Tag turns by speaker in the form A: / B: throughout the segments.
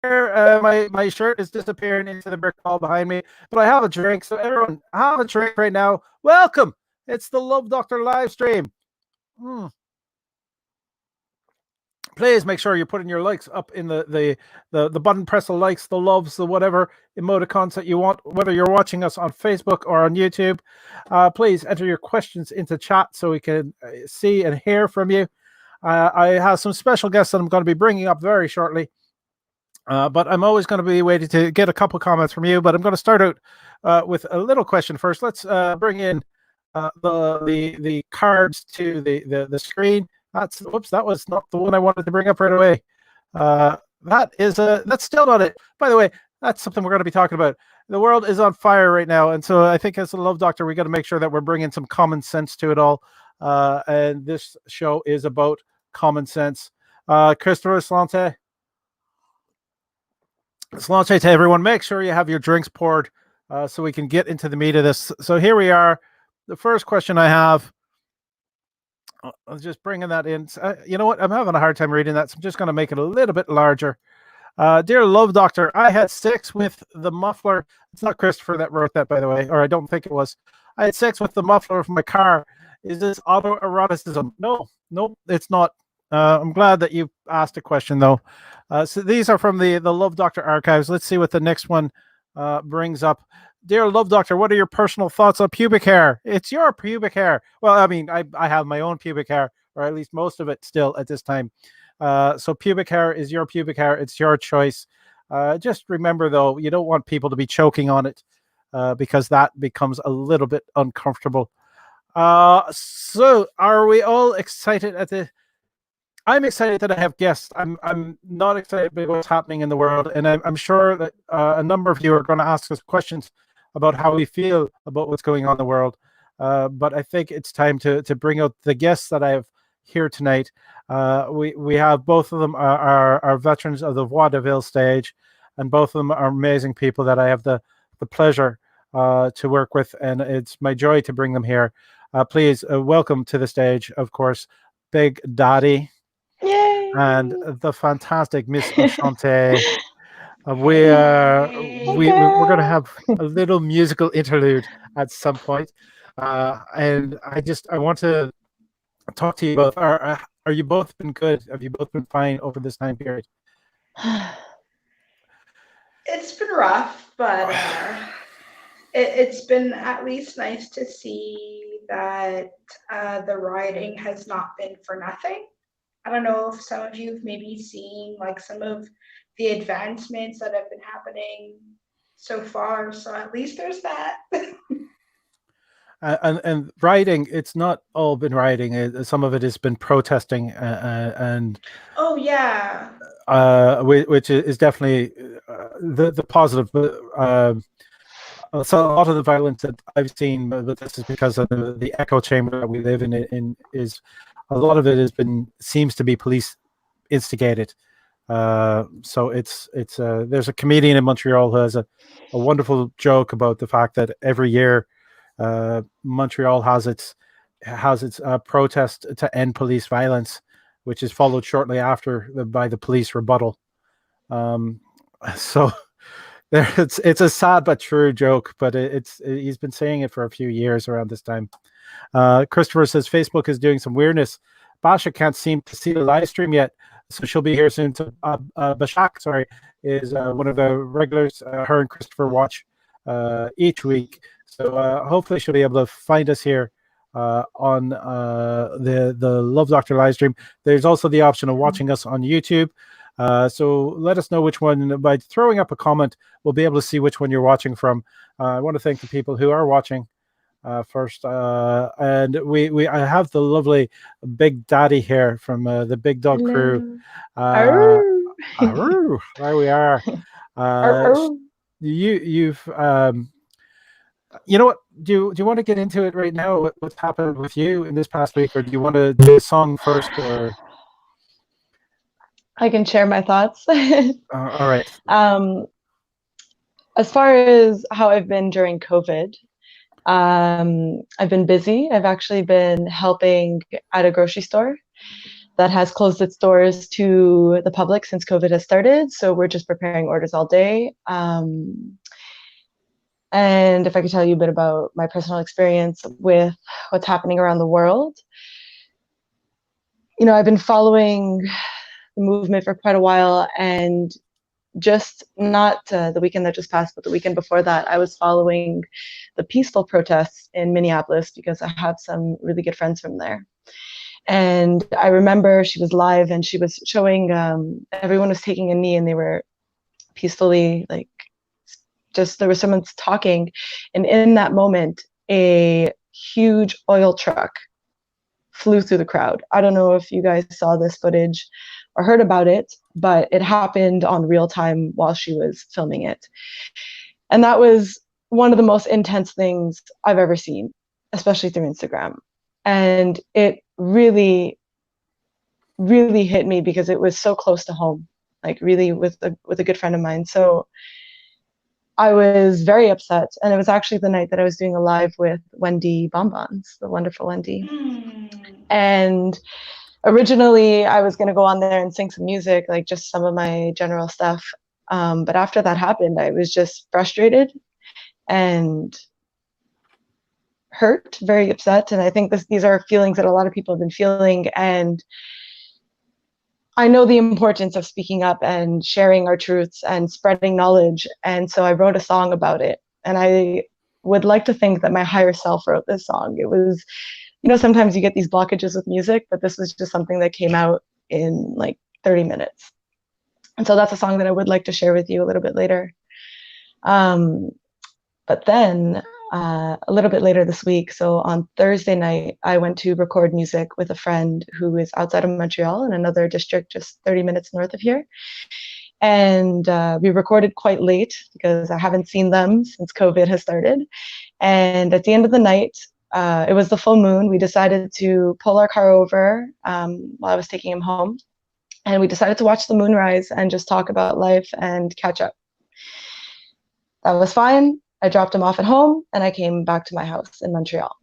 A: My shirt is disappearing into the brick wall behind me, but I have a drink. So everyone, have a drink right now. Welcome. It's the Love Doctor live stream. Please make sure you're putting your likes up in the button. Press the likes, the loves, the whatever emoticons that you want, whether you're watching us on Facebook or on YouTube. Please enter your questions into chat so we can see and hear from you. I have some special guests that I'm going to be bringing up very shortly. But I'm always going to be waiting to get a couple comments from you. But I'm going to start out with a little question first. Let's bring in the cards to the screen. Whoops, that was not the one I wanted to bring up right away. That's still not it. By the way, that's something we're going to be talking about. The world is on fire right now, and so I think as a Love Doctor, we got to make sure that we're bringing some common sense to it all. And this show is about common sense. Christopher Slante. Slante to everyone. Make sure you have your drinks poured so we can get into the meat of this. So here we are. The first question I have. I'm just bringing that in. You know what? I'm having a hard time reading that, so I'm just going to make it a little bit larger. Dear Love Doctor, I had sex with the muffler. It's not Christopher that wrote that, by the way, or I don't think it was. I had sex with the muffler of my car. Is this autoeroticism? No, it's not. I'm glad that you asked a question, though. So these are from the Love Doctor archives. Let's see what the next one brings up. Dear Love Doctor, what are your personal thoughts on pubic hair? It's your pubic hair. Well, I mean, I have my own pubic hair, or at least most of it still at this time. So pubic hair is your pubic hair. It's your choice. Just remember, though, you don't want people to be choking on it because that becomes a little bit uncomfortable. So are we all excited at the... I'm excited that I have guests. I'm not excited about what's happening in the world, and I'm sure that a number of you are going to ask us questions about how we feel about what's going on in the world. But I think it's time to bring out the guests that I have here tonight. We have both of them are veterans of the vaudeville stage, and both of them are amazing people that I have the pleasure to work with, and it's my joy to bring them here. Please welcome to the stage, of course, Big Daddy.
B: Yay!
A: And the fantastic Miss Echanté. We're going to have a little musical interlude at some point. And I want to talk to you both. Are you both been good? Have you both been fine over this time period?
C: It's been rough, but it's been at least nice to see that the rioting has not been for nothing. I don't know if some of you have maybe seen like some of the advancements that have been happening so far. So at least there's that.
A: And rioting, it's not all been rioting. Some of it has been protesting and
C: oh yeah,
A: which is definitely the positive. So a lot of the violence that I've seen, but this is because of the echo chamber that we live in is a lot of it seems to be police instigated. So it's there's a comedian in Montreal who has a wonderful joke about the fact that every year Montreal has its protest to end police violence, which is followed shortly after by the police rebuttal. So it's a sad but true joke, but he's been saying it for a few years around this time. Christopher says Facebook is doing some weirdness. Basha can't seem to see the live stream yet, so she'll be here soon. So Bashak, sorry, is one of the regulars. Her and Christopher watch each week, so hopefully she'll be able to find us here on the Love Doctor live stream. There's also the option of watching us on YouTube. So let us know which one. By throwing up a comment, we'll be able to see which one you're watching from. I want to thank the people who are watching first, and I have the lovely Big Daddy here from the Big Dog
B: Hello.
A: Crew.
B: Aroo.
A: There we are. You've you know what? Do you want to get into it right now? What's happened with you in this past week, or do you want to do a song first? Or
B: I can share my thoughts.
A: All right.
B: As far as how I've been during COVID, I've been busy. I've actually been helping at a grocery store that has closed its doors to the public since COVID has started. So we're just preparing orders all day. And if I could tell you a bit about my personal experience with what's happening around the world, you know, I've been following the movement for quite a while, and just not the weekend that just passed, but the weekend before that, I was following the peaceful protests in Minneapolis because I have some really good friends from there. And I remember she was live and she was showing everyone was taking a knee and they were peacefully, like, just there was someone talking, and in that moment a huge oil truck flew through the crowd. I don't know if you guys saw this footage or heard about it, but it happened on real time while she was filming it. And that was one of the most intense things I've ever seen, especially through Instagram. And it really, really hit me because it was so close to home, like really with a good friend of mine. So I was very upset. And it was actually the night that I was doing a live with Wendy Bonbons, the wonderful Wendy. And originally I was going to go on there and sing some music, like just some of my general stuff. But after that happened, I was just frustrated and hurt, very upset. And I think these are feelings that a lot of people have been feeling. And I know the importance of speaking up and sharing our truths and spreading knowledge. And so I wrote a song about it. And I would like to think that my higher self wrote this song. It was, you know, sometimes you get these blockages with music, but this was just something that came out in like 30 minutes. And so that's a song that I would like to share with you a little bit later. But then a little bit later this week, so on Thursday night, I went to record music with a friend who is outside of Montreal in another district just 30 minutes north of here. And we recorded quite late because I haven't seen them since COVID has started. And at the end of the night, it was the full moon. We decided to pull our car over while I was taking him home. And we decided to watch the moonrise and just talk about life and catch up. That was fine. I dropped him off at home and I came back to my house in Montreal.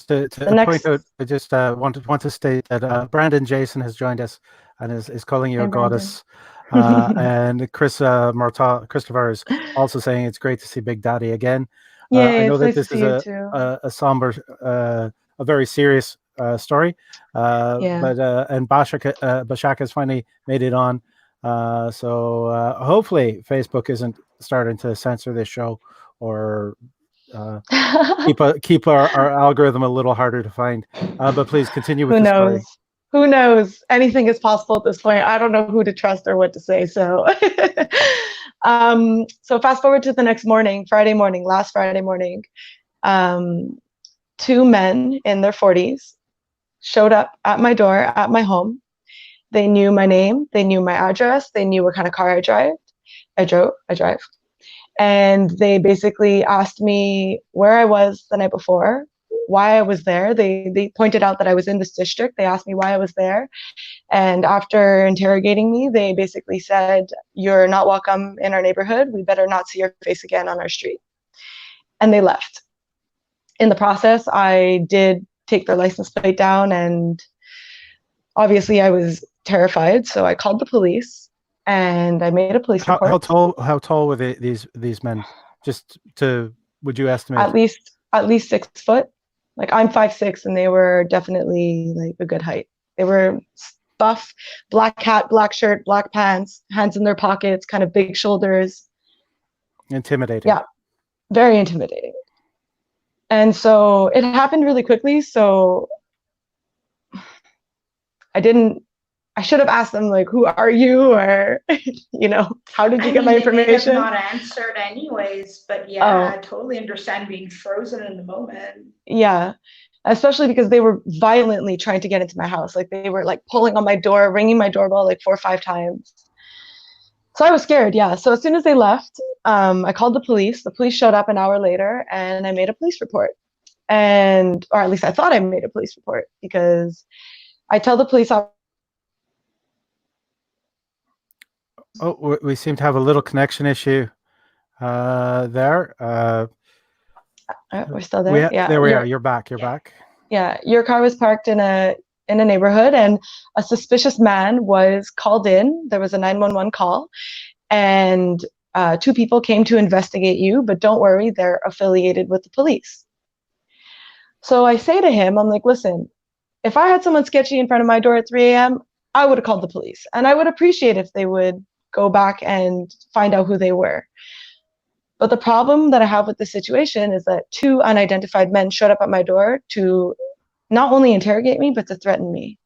A: To point out, I just want to state that Brandon Jason has joined us and is calling you a goddess. And Christopher is also saying it's great to see Big Daddy again.
B: Yeah,
A: I know that
B: nice
A: this is a somber, a very serious story. But and Bashak has finally made it on. So hopefully Facebook isn't starting to censor this show or keep our algorithm a little harder to find. But please continue with the story.
B: Who knows? Anything is possible at this point. I don't know who to trust or what to say. So, so fast forward to the next morning, last Friday morning, 2 men in their 40s showed up at my door at my home. They knew my name. They knew my address. They knew what kind of car I drive. And they basically asked me where I was the night before, why I was there. They pointed out that I was in this district. They asked me why I was there. And after interrogating me, they basically said, "You're not welcome in our neighborhood. We better not see your face again on our street." And they left. In the process, I did take their license plate down, and obviously I was terrified. So I called the police and I made a police report.
A: How tall were these men? Would you estimate?
B: At least 6 foot. Like, I'm 5'6", and they were definitely like a good height. They were buff, black hat, black shirt, black pants, hands in their pockets, kind of big shoulders.
A: Intimidating.
B: Yeah, very intimidating. And so it happened really quickly. So I should have asked them, like, who are you? Or, you know, how did you get my information?
C: They may have not answered anyways, but yeah, I totally understand being frozen in the moment.
B: Yeah, especially because they were violently trying to get into my house. Like, they were like pulling on my door, ringing my doorbell like 4 or 5 times. So I was scared, yeah. So as soon as they left, I called the police. The police showed up an hour later and I made a police report. Or at least I thought I made a police report, because I tell the police officer.
A: Oh, we seem to have a little connection issue there.
B: We're still there.
A: There we are. You're back.
B: Yeah, your car was parked in a in a neighborhood, and a suspicious man was called in. There was a 911 call, and 2 people came to investigate you, but don't worry, they're affiliated with the police. So I say to him, I'm like, listen, if I had someone sketchy in front of my door at 3 a.m., I would have called the police. And I would appreciate if they would go back and find out who they were. But the problem that I have with this situation is that 2 unidentified men showed up at my door to not only interrogate me, but to threaten me,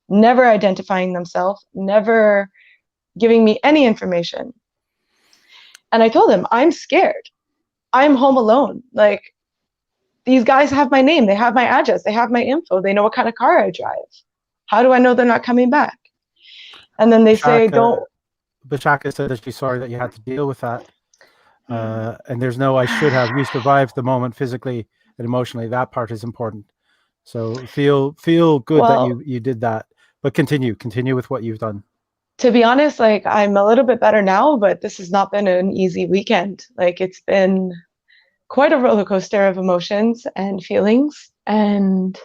B: never identifying themselves, never giving me any information. And I told him, I'm scared. I'm home alone. Like, these guys have my name, they have my address, they have my info, they know what kind of car I drive. How do I know they're not coming back? And then they say, don't.
A: Bachaka said that she's sorry that you had to deal with that. And there's no I should have. You survived the moment physically and emotionally. That part is important. So feel good that you did that. But continue with what you've done.
B: To be honest, like, I'm a little bit better now, but this has not been an easy weekend. Like, it's been quite a roller coaster of emotions and feelings, and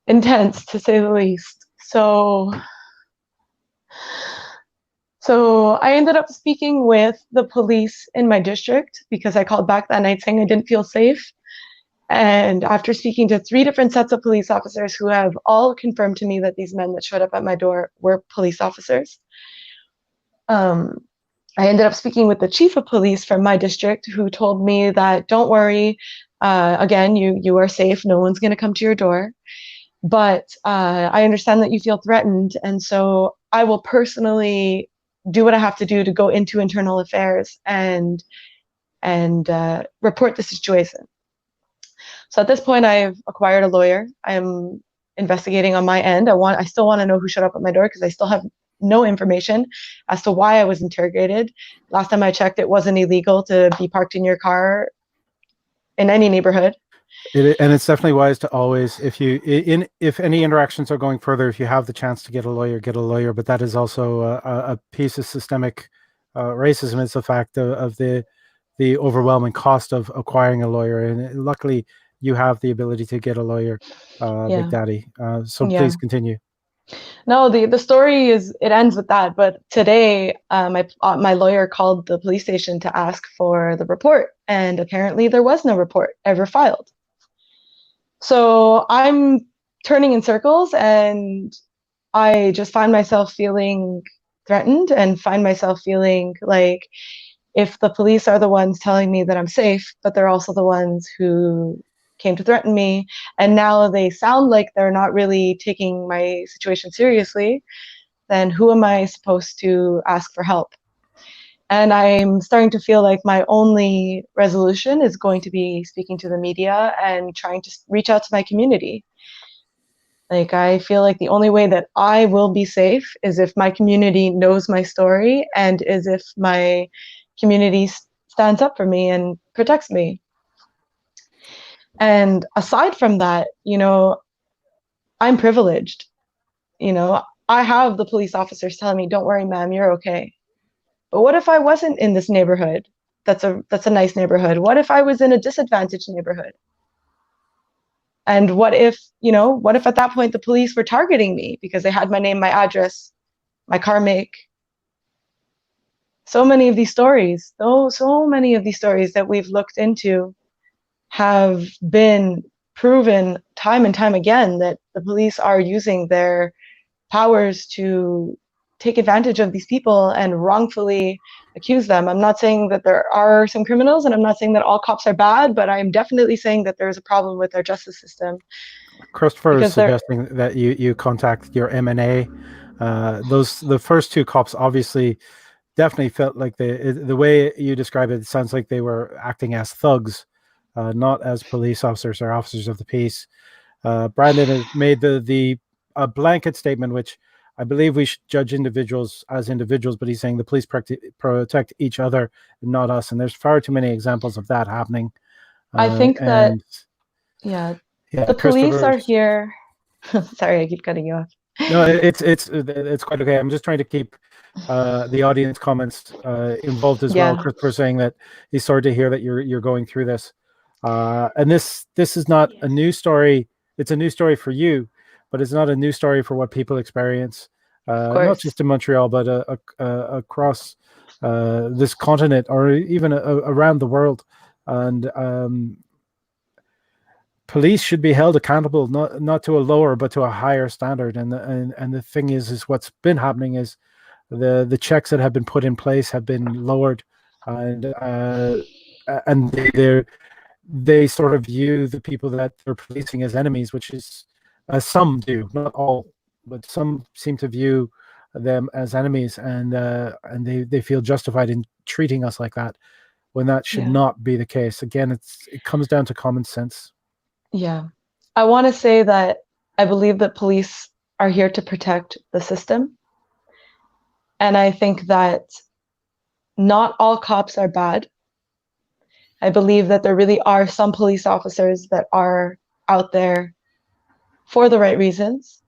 B: intense, to say the least. So I ended up speaking with the police in my district because I called back that night saying I didn't feel safe. And after speaking to 3 different sets of police officers who have all confirmed to me that these men that showed up at my door were police officers, I ended up speaking with the chief of police from my district, who told me that, don't worry, again, you are safe. No one's going to come to your door. But I understand that you feel threatened. And so I will personally do what I have to do to go into internal affairs and report the situation. So at this point, I've acquired a lawyer. I'm investigating on my end. I still want to know who showed up at my door because I still have no information as to why I was interrogated. Last time I checked, it wasn't illegal to be parked in your car in any neighborhood.
A: And it's definitely wise to always, if any interactions are going further, if you have the chance to get a lawyer, get a lawyer. But that is also a piece of systemic racism. It's the fact of the overwhelming cost of acquiring a lawyer. And luckily, you have the ability to get a lawyer, Big Daddy. So please continue.
B: No, the story it ends with that. But today, my lawyer called the police station to ask for the report, and apparently there was no report ever filed. So I'm turning in circles, and I just find myself feeling threatened and find myself feeling like, if the police are the ones telling me that I'm safe, but they're also the ones who came to threaten me, and now they sound like they're not really taking my situation seriously, then who am I supposed to ask for help? And I'm starting to feel like my only resolution is going to be speaking to the media and trying to reach out to my community. Like, I feel like the only way that I will be safe is if my community knows my story, and is if my community stands up for me and protects me. And aside from that, I'm privileged. I have the police officers telling me, don't worry, ma'am, you're okay. But what if I wasn't in this neighborhood? That's a nice neighborhood. What if I was in a disadvantaged neighborhood? And what if at that point the police were targeting me because they had my name, my address, my car make? So many of these stories that we've looked into have been proven time and time again that the police are using their powers to take advantage of these people and wrongfully accuse them. I'm not saying that there are some criminals, and I'm not saying that all cops are bad, but I'm definitely saying that there's a problem with our justice system.
A: Christopher is suggesting that you contact your M&A. The first 2 cops obviously definitely felt like the way you describe it sounds like they were acting as thugs, not as police officers or officers of the peace. Brandon has made a blanket statement, which I believe we should judge individuals as individuals, but he's saying the police protect each other, not us. And there's far too many examples of that happening.
B: I think the police are here. Sorry, I keep cutting you off.
A: No, it's quite okay. I'm just trying to keep the audience comments involved as well. Christopher saying that he's sorry to hear that you're going through this, and this is not a new story. It's a new story for you. but it's not a new story for what people experience, not
B: course.
A: just in Montreal, but across this continent, or even around the world. And police should be held accountable, not to a lower, but to a higher standard. And the thing is what's been happening is the checks that have been put in place have been lowered, and they sort of view the people that they're policing as enemies, which is some do, not all, but some seem to view them as enemies, and they feel justified in treating us like that, when that should not be the case. Again, it comes down to common sense.
B: Yeah. I want to say that I believe that police are here to protect the system. And I think that not all cops are bad. I believe that there really are some police officers that are out there for the right reasons.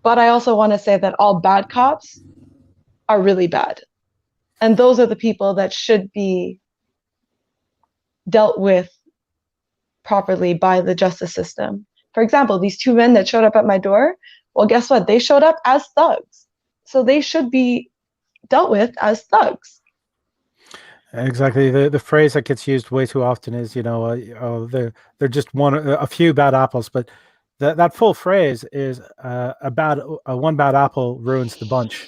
B: But I also want to say that all bad cops are really bad. And those are the people that should be dealt with properly by the justice system. For example, these two men that showed up at my door, well, guess what? They showed up as thugs. So they should be dealt with as thugs.
A: Exactly. The phrase that gets used way too often is, they're just a few bad apples, but that full phrase is one bad apple ruins the bunch.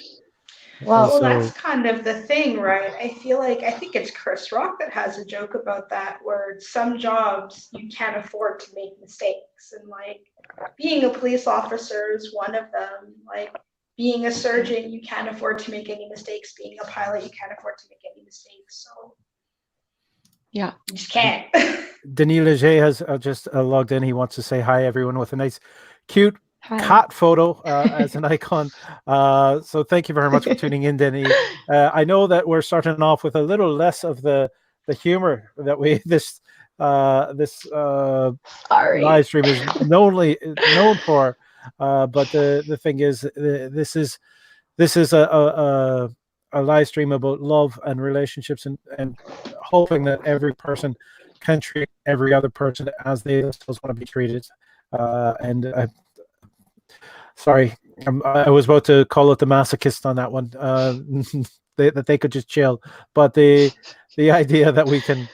C: Well, that's kind of the thing, right? I think it's Chris Rock that has a joke about that, where some jobs you can't afford to make mistakes, and like being a police officer is one of them. Like being a surgeon, you can't afford to make any mistakes. Being a pilot, you can't afford to make any mistakes. So
B: yeah,
C: you just can't.
A: Denis Leger has just logged in. He wants to say hi, everyone, with a nice, cute cat photo as an icon. So thank you very much for tuning in, Denis. I know that we're starting off with a little less of the humor that this live stream is known for. But the thing is, this is a live stream about love and relationships, and hoping that every person can treat every other person as they themselves want to be treated. Sorry, I was about to call it the masochist on that one. That they could just chill, but the idea that we can,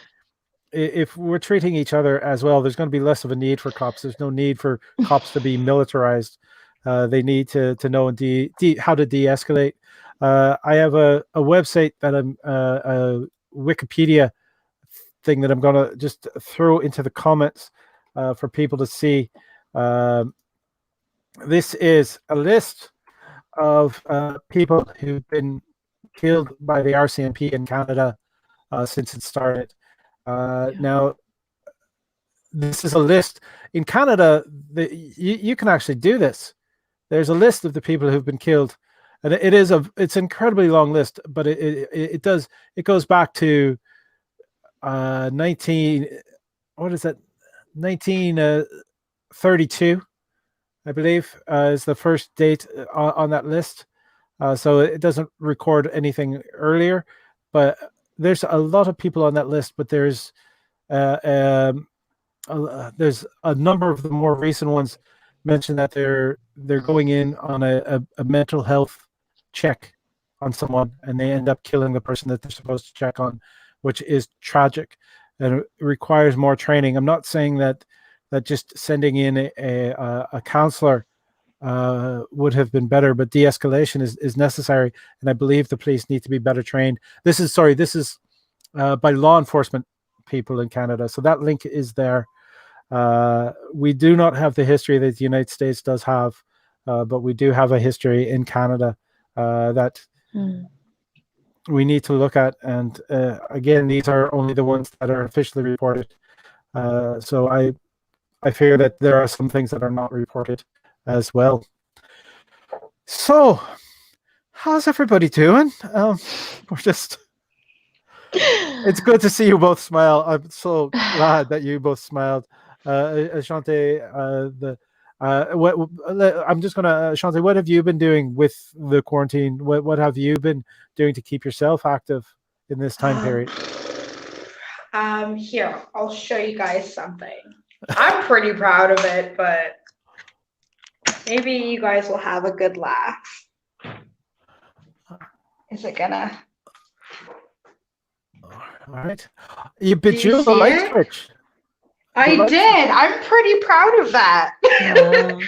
A: if we're treating each other as well, there's going to be less of a need for cops. There's no need for cops to be militarized. They need to know how to de-escalate. I have a website that I'm a Wikipedia thing that I'm going to just throw into the comments for people to see. This is a list of people who've been killed by the RCMP in Canada since it started. Now, this is a list. In Canada, you can actually do this. There's a list of the people who've been killed, and it's an incredibly long list, but it goes back to 1932, I believe, is the first date on that list. So it doesn't record anything earlier, but there's a lot of people on that list. But there's a number of the more recent ones mention that they're going in on a mental health check on someone, and they end up killing the person that they're supposed to check on, which is tragic, and it requires more training. I'm not saying that just sending in a counselor would have been better, but de-escalation is necessary, and I believe the police need to be better trained. This is by law enforcement people in Canada, so that link is there. We do not have the history that the United States does have, but we do have a history in Canada that we need to look at, and again, these are only the ones that are officially reported. So I fear that there are some things that are not reported as well. So, how's everybody doing? It's good to see you both smile. I'm so glad that you both smiled. Echanté, Echanté, what have you been doing with the quarantine? What have you been doing to keep yourself active in this time period?
C: Here, I'll show you guys something. I'm pretty proud of it, but Maybe you guys will have a good laugh. Is it gonna?
A: All right. You
C: Do you
A: bejeweled the
C: see
A: light
C: it?
A: switch. The
C: I
A: light
C: did. I'm pretty proud of that.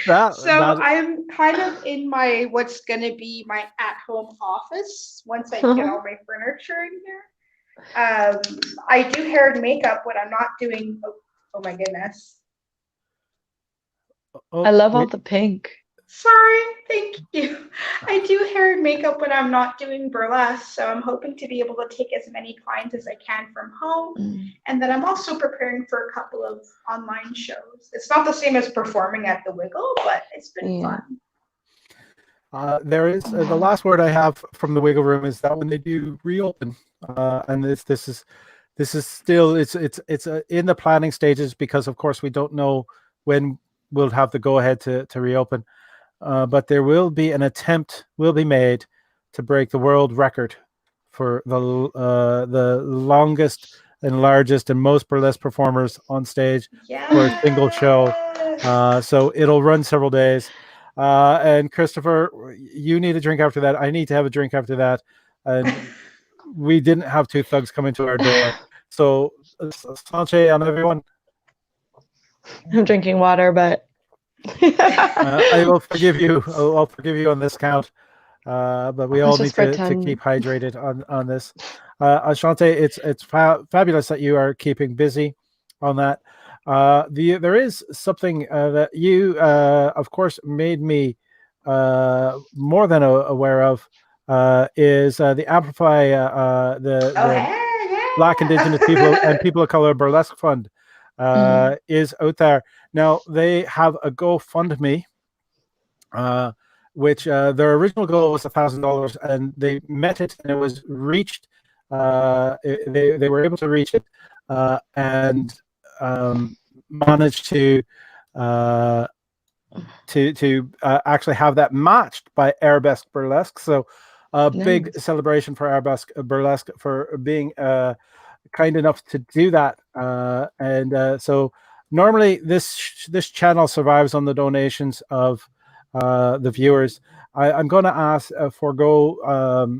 B: Wow.
C: So
A: that
C: I'm kind of in my what's gonna be my at-home office once I get all my furniture in here. I do hair and makeup when I'm not doing. Oh my goodness.
B: I love all
A: wait,
B: the pink.
C: Sorry, thank you. I do hair and makeup when I'm not doing burlesque, so I'm hoping to be able to take as many clients as I can from home. And then I'm also preparing for a couple of online shows. It's not the same as performing at the Wiggle, but it's been fun.
A: there is the last word I have from the Wiggle Room is that when they do reopen, and this is still it's in the planning stages because of course we don't know when we'll have the go ahead to reopen. But there will be an attempt will be made to break the world record for the longest and largest and most burlesque performers on stage for a single show. So it'll run several days. And Christopher, you need a drink after that. I need to have a drink after that. And we didn't have two thugs come into our door. So Sanche and everyone.
B: I'm drinking water, but
A: I will forgive you. I'll forgive you on this count. But we all
B: let's
A: need
B: just
A: to
B: pretend.
A: keep hydrated on this. Echanté, it's fabulous that you are keeping busy on that. There is something that you, of course, made me more than aware of. Is the Amplify the Black Indigenous People and People of Color Burlesque Fund is out there now. They have a GoFundMe. Which their original goal was $1,000, and they met it, and it was reached. They were able to reach it, and managed to actually have that matched by Arabesque Burlesque. So a big celebration for Arabesque Burlesque for being kind enough to do that. And so normally this channel survives on the donations of the viewers. I'm going to ask forego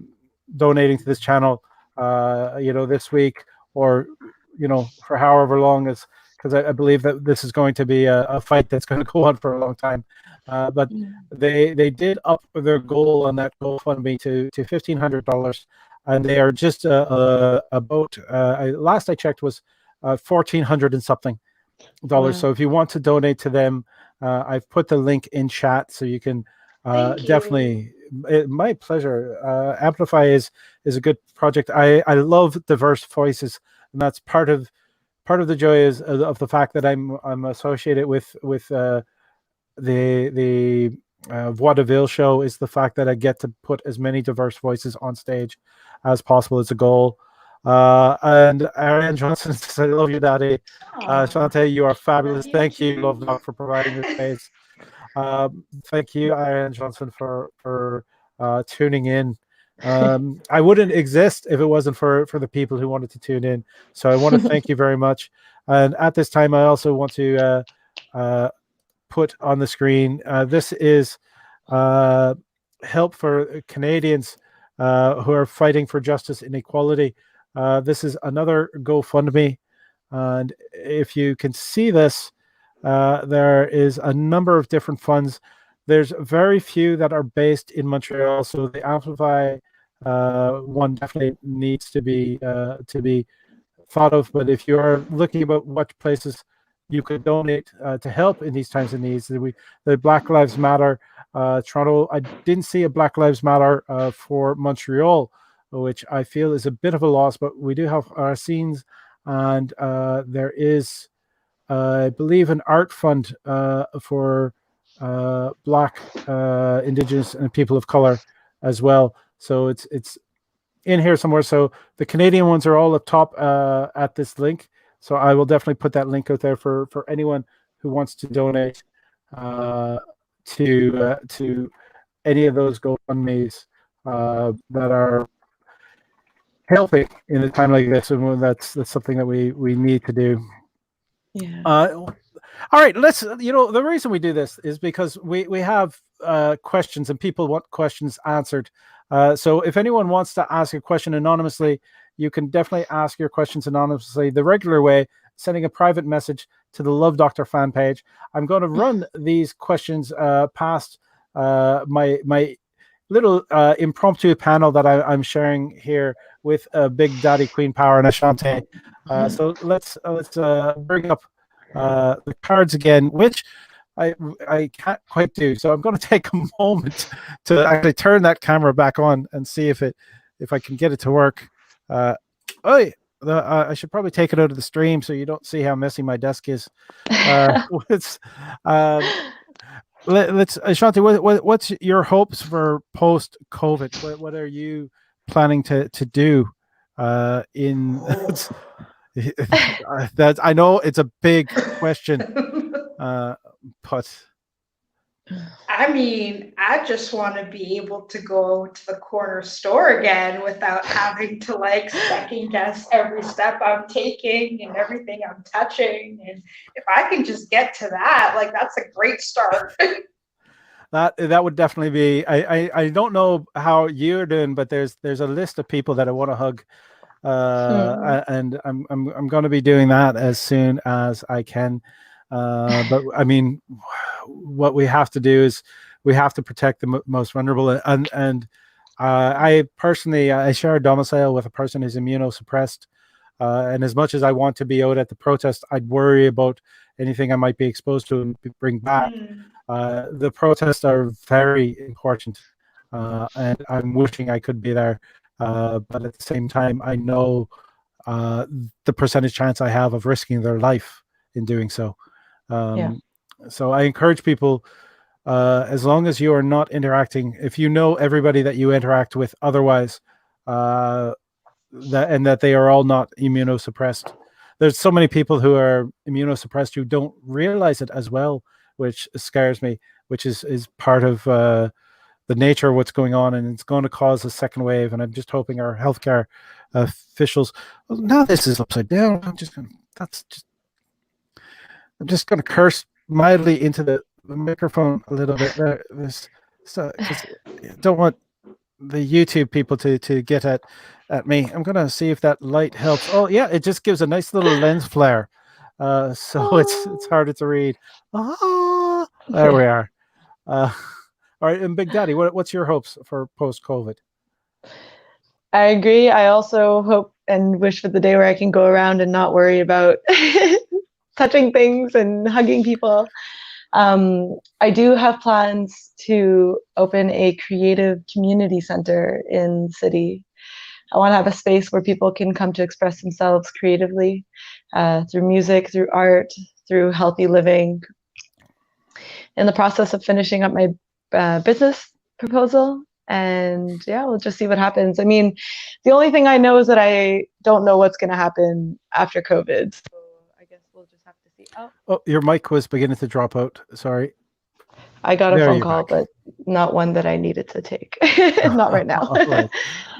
A: donating to this channel, this week, or for however long, as because I believe that this is going to be a fight that's going to go on for a long time. But they did up their goal on that GoFundMe to $1,500, and they are just about last I checked was $1,400 and something dollars. So if you want to donate to them, I've put the link in chat so you can definitely. My pleasure. Amplify is a good project. I love diverse voices, and that's part of the joy is of the fact that I'm associated with the vaudeville show, is the fact that I get to put as many diverse voices on stage as possible. It's a goal. And Ariane Johnson says, I love you, Daddy. Echanté, you are fabulous. Thank you, Love Doc, for providing the space. Thank you, Ariane Johnson, for tuning in. I wouldn't exist if it wasn't for the people who wanted to tune in. So I want to thank you very much. And at this time, I also want to put on the screen. This is help for Canadians who are fighting for justice and equality. This is another GoFundMe. And if you can see this, there is a number of different funds. There's very few that are based in Montreal, so the Amplify one definitely needs to be thought of. But if you are looking about what places you could donate to help in these times of needs, the Black Lives Matter Toronto. I didn't see a Black Lives Matter for Montreal, which I feel is a bit of a loss. But we do have our scenes, and there is, I believe, an art fund for Black, Indigenous, and people of color as well. So it's in here somewhere. So the Canadian ones are all up top at this link. So I will definitely put that link out there for anyone who wants to donate to any of those GoFundMes that are helping in a time like this, and that's something that we need to do.
B: Yeah.
A: All right, let's. The reason we do this is because we have questions and people want questions answered. So if anyone wants to ask a question anonymously, you can definitely ask your questions anonymously the regular way, sending a private message to the Love Doctor fan page. I'm going to run these questions past my little impromptu panel that I'm sharing here with Big Daddy Queen Power and Echanté. So let's bring up the cards again, which I can't quite do. So I'm going to take a moment to actually turn that camera back on and see if I can get it to work. I should probably take it out of the stream so you don't see how messy my desk is. Let's Echanté, what's your hopes for post COVID? What are you planning to do in that? I know it's a big question, but
C: I mean, I just want to be able to go to the corner store again without having to like second guess every step I'm taking and everything I'm touching. And if I can just get to that, like that's a great start.
A: that would definitely be. I don't know how you're doing, but there's a list of people that I want to hug, and I'm going to be doing that as soon as I can. But I mean, what we have to do is we have to protect the most vulnerable. And I personally, I share a domicile with a person who's immunosuppressed. And as much as I want to be out at the protest, I'd worry about anything I might be exposed to and bring back. The protests are very important, and I'm wishing I could be there. But at the same time, I know the percentage chance I have of risking their life in doing so. So I encourage people, as long as you are not interacting, if you know everybody that you interact with otherwise, that they are all not immunosuppressed. There's so many people who are immunosuppressed who don't realize it as well, which scares me, which is part of the nature of what's going on, and it's going to cause a second wave. And I'm just hoping our healthcare officials. Well, now this is upside down. I'm just going to curse mildly into the microphone a little bit there. So don't want the YouTube people to get at me. I'm going to see if that light helps. Oh yeah, it just gives a nice little lens flare. So it's harder to read. There we are. All right, and Big Daddy, what's your hopes for post-COVID?
B: I agree. I also hope and wish for the day where I can go around and not worry about touching things and hugging people. I do have plans to open a creative community center in the city. I want to have a space where people can come to express themselves creatively through music, through art, through healthy living. In the process of finishing up my business proposal, and yeah, we'll just see what happens. I mean, the only thing I know is that I don't know what's going to happen after COVID. So I guess we'll just have to see.
A: Oh, your mic was beginning to drop out. Sorry.
B: I got a phone call, but not one that I needed to take. Not right now.
A: Right.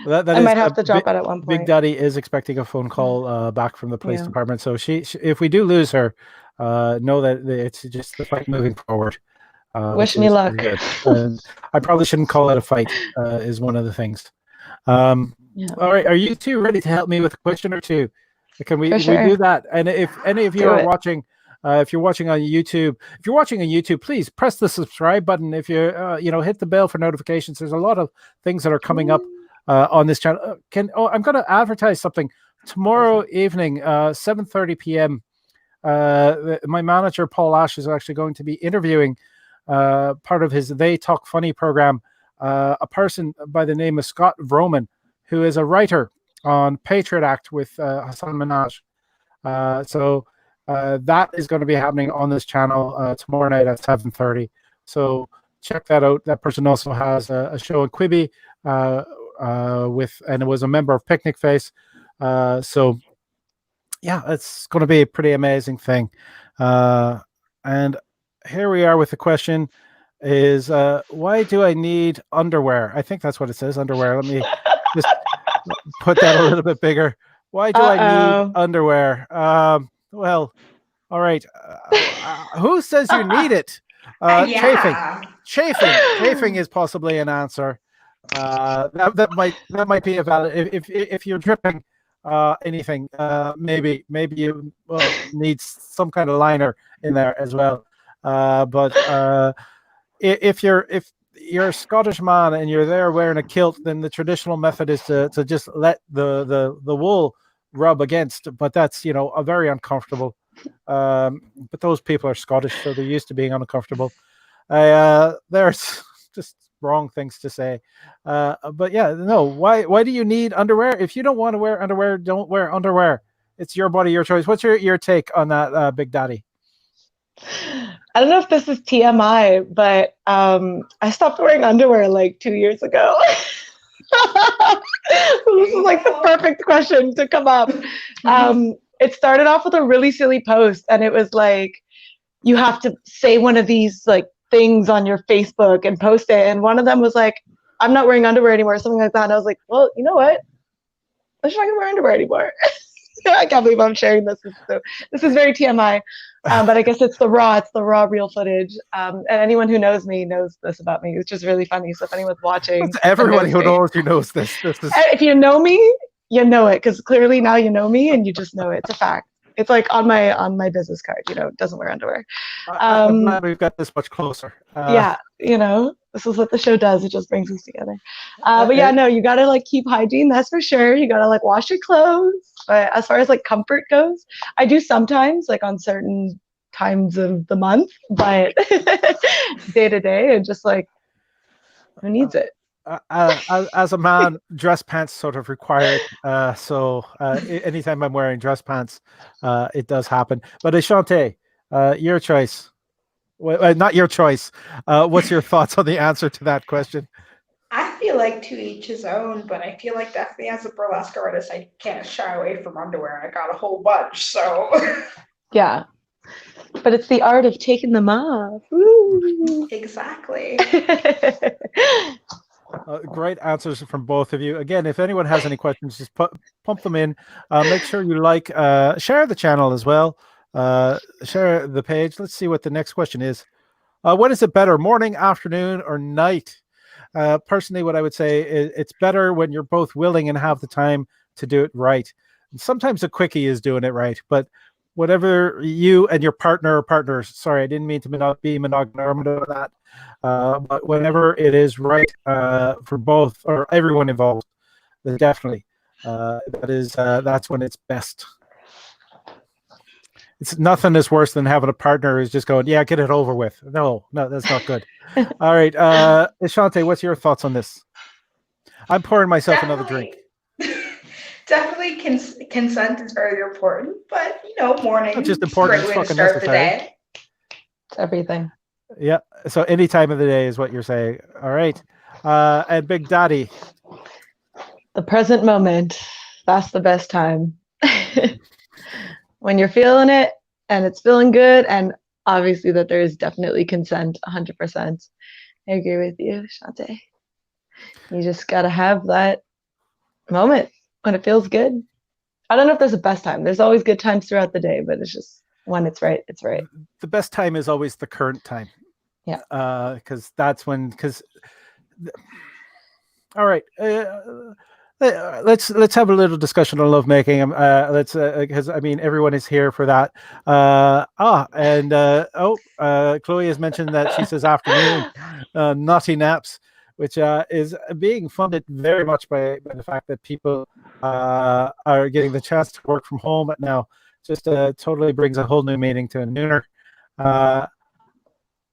A: Well, that
B: I might have to drop out at one point.
A: Big Daddy is expecting a phone call back from the police department. So she, if we do lose her, know that it's just the fight moving forward.
B: Wish me luck.
A: And I probably shouldn't call it a fight, is one of the things. All right, are you two ready to help me with a question or two? Can we do that? And if any of you are watching, if you're watching on YouTube, please press the subscribe button. If you're, hit the bell for notifications. There's a lot of things that are coming up on this channel. I'm going to advertise something tomorrow evening, 7:30 p.m. My manager Paul Ash is actually going to be interviewing part of his They Talk Funny program, a person by the name of Scott Vroman, who is a writer on Patriot Act with Hassan Minhaj. So that is going to be happening on this channel tomorrow night at 7:30. So check that out. That person also has a show in Quibi and it was a member of Picnic Face. So yeah, it's going to be a pretty amazing thing. And here we are with the question is, why do I need underwear? I think that's what it says, underwear. Let me just put that a little bit bigger. Why do I need underwear? Well, All right. Who says you need it? Chafing.
C: Yeah.
A: Chafing is possibly an answer. That might be a valid if you're dripping anything. Maybe you need some kind of liner in there as well. But if you're a Scottish man and you're there wearing a kilt, then the traditional method is to just let the wool rub against. But that's a very uncomfortable. But those people are Scottish, so they're used to being uncomfortable. There's just wrong things to say. But yeah, no. Why do you need underwear? If you don't want to wear underwear, don't wear underwear. It's your body, your choice. What's your take on that, Big Daddy?
B: I don't know if this is TMI, but I stopped wearing underwear like 2 years ago. This is like the perfect question to come up. It started off with a really silly post, and it was like, you have to say one of these like things on your Facebook and post it. And one of them was like, I'm not wearing underwear anymore, something like that. And I was like, well, you know what? I'm just not gonna wear underwear anymore. I can't believe I'm sharing this. This is very TMI, but I guess it's the raw real footage. And anyone who knows me knows this about me. It's just really funny. So if anyone's watching,
A: everyone who knows you knows this.
B: If you know me, you know it, because clearly now you know me and you just know it. It's a fact. It's like on my business card, doesn't wear underwear.
A: I'm glad we've got this much closer.
B: Yeah, this is what the show does. It just brings us together. But yeah, no, you gotta like keep hygiene. That's for sure. You gotta like wash your clothes. But as far as like comfort goes, I do sometimes like on certain times of the month, but day to day, and just like, who needs it?
A: As a man, dress pants sort of required. So anytime I'm wearing dress pants, it does happen. But Echanté, your choice. Well, not your choice. What's your thoughts on the answer to that question?
C: I feel like to each his own, but I feel like definitely as a burlesque artist, I can't shy away from underwear. I got a whole bunch, so.
B: Yeah. But it's the art of taking them off. Woo.
C: Exactly.
A: Great answers from both of you. Again, if anyone has any questions, just pump them in. Make sure you share the channel as well. Share the page. Let's see what the next question is. What is it better, morning, afternoon, or night? Personally, what I would say is it's better when you're both willing and have the time to do it right. And sometimes a quickie is doing it right, but whatever you and your partner or partners, sorry, I didn't mean to be monogamous with that, but whenever it is right for both or everyone involved, then definitely that's when it's best. It's nothing is worse than having a partner who's just going, yeah, get it over with. No, that's not good. All right. Echanté, what's your thoughts on this? I'm pouring myself another drink.
C: Definitely consent is very important, but morning
A: not just important, it's fucking
C: start
A: necessary.
C: the day.
B: It's everything.
A: Yeah. So any time of the day is what you're saying. All right. And Big Daddy.
B: The present moment. That's the best time. When you're feeling it and it's feeling good, and obviously that there is definitely consent, 100%. I agree with you, Echanté. You just gotta have that moment when it feels good. I don't know if there's a best time. There's always good times throughout the day, but it's just when it's right, it's right.
A: The best time is always the current time.
B: Yeah.
A: Because that's when. All right. Let's have a little discussion on lovemaking. Let's because I mean everyone is here for that. Chloe has mentioned that she says afternoon, naughty naps, which is being funded very much by the fact that people are getting the chance to work from home now. Just totally brings a whole new meaning to a nooner.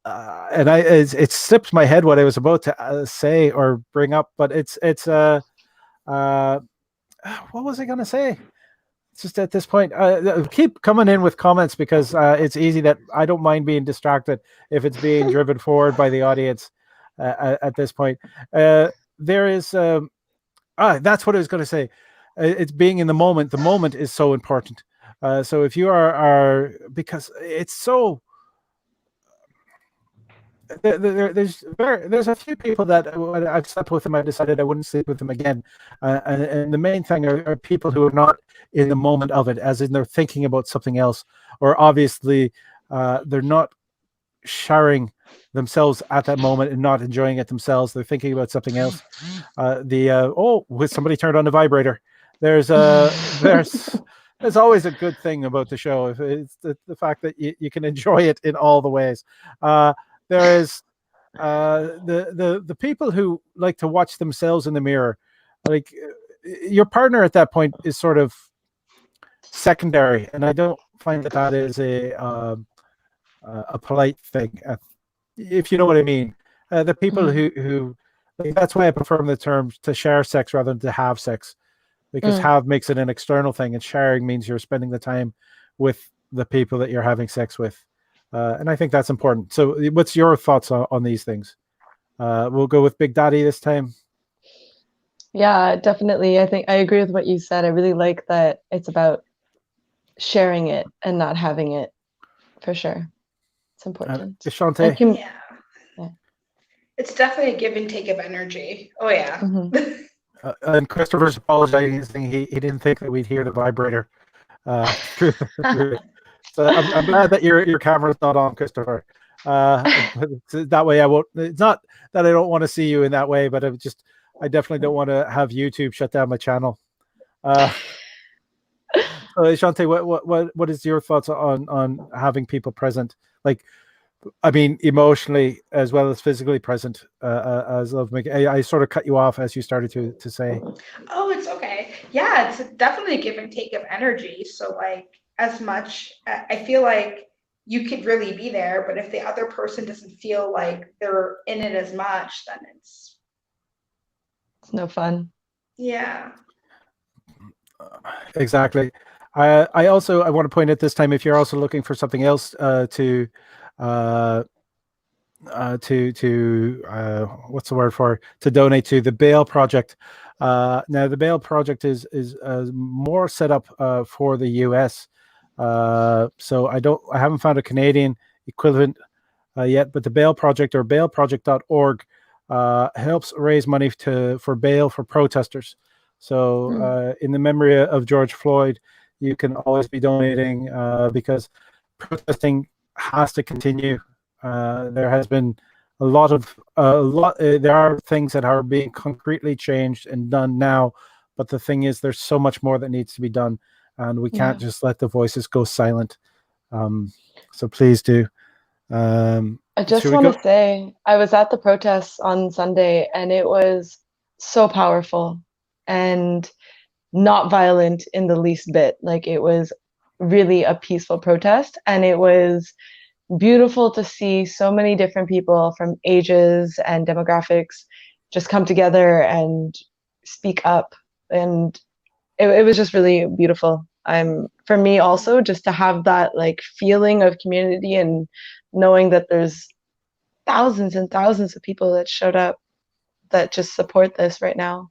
A: And it slipped my head what I was about to say or bring up, but it's what was I going to say? It's just at this point, keep coming in with comments because it's easy that I don't mind being distracted if it's being driven forward by the audience at this point. There is, that's what I was going to say. It's being in the moment. The moment is so important. So if you are because it's so, there's a few people that when I've slept with them, I decided I wouldn't sleep with them again. And the main thing are people who are not in the moment of it, as in they're thinking about something else, or obviously they're not sharing themselves at that moment and not enjoying it themselves. They're thinking about something else. With somebody turned on the vibrator. There's always a good thing about the show. If it's the fact that you can enjoy it in all the ways. There is the people who like to watch themselves in the mirror. Like your partner at that point is sort of secondary, and I don't find that is a polite thing, if you know what I mean. The people who like, that's why I prefer the term to share sex rather than to have sex, because have makes it an external thing, and sharing means you're spending the time with the people that you're having sex with. And I think that's important. So what's your thoughts on these things? We'll go with Big Daddy this time.
B: Yeah, definitely. I think I agree with what you said. I really like that it's about sharing it and not having it, for sure. It's important.
A: Echanté?
C: Yeah. It's definitely a give and take of energy. Oh, yeah.
A: And Christopher's apologizing. He didn't think that we'd hear the vibrator through it. So I'm glad that your camera's not on, Christopher. That way I won't. It's not that I don't want to see you in that way, but I definitely don't want to have YouTube shut down my channel. So Echanté, what is your thoughts on having people present? Like, I mean, emotionally as well as physically present, as lovemaking. I sort of cut you off as you started to say.
C: Oh, it's okay. Yeah, it's definitely a give and take of energy. So like, as much, I feel like you could really be there, but if the other person doesn't feel like they're in it as much, then it's
B: no fun.
C: Yeah.
A: Exactly. I want to point out this time, if you're also looking for something else to donate to the Bail Project. Now the Bail Project is more set up for the US. So I haven't found a Canadian equivalent yet, but the Bail Project, or bailproject.org, helps raise money for bail for protesters. So in the memory of George Floyd, you can always be donating because protesting has to continue. There has been there are things that are being concretely changed and done now, but the thing is, there's so much more that needs to be done, and we can't just let the voices go silent. So please do.
B: I just want to say, I was at the protests on Sunday, and it was so powerful and not violent in the least bit. Like, it was really a peaceful protest, and it was beautiful to see so many different people from ages and demographics just come together and speak up. And it was just really beautiful. For me also, just to have that like feeling of community and knowing that there's thousands and thousands of people that showed up that just support this right now.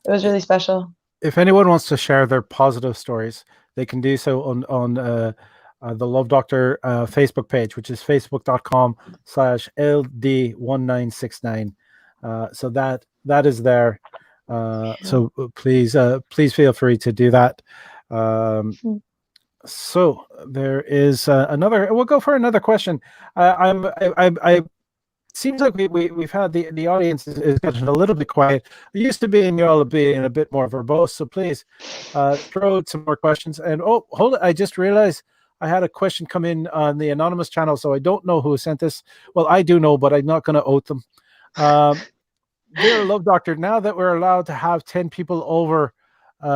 B: It was really special.
A: If anyone wants to share their positive stories, they can do so on the Love Doctor Facebook page, which is facebook.com/LD1969. So that is there. So please feel free to do that. So there is another. We'll go for another question. Seems like we've had the audience is getting a little bit quiet. It used to be, and you all being a bit more verbose. So please throw out some more questions. And hold it! I just realized I had a question come in on the anonymous channel, so I don't know who sent this. Well, I do know, but I'm not going to oath them. Dear Love Doctor, now that we're allowed to have 10 people over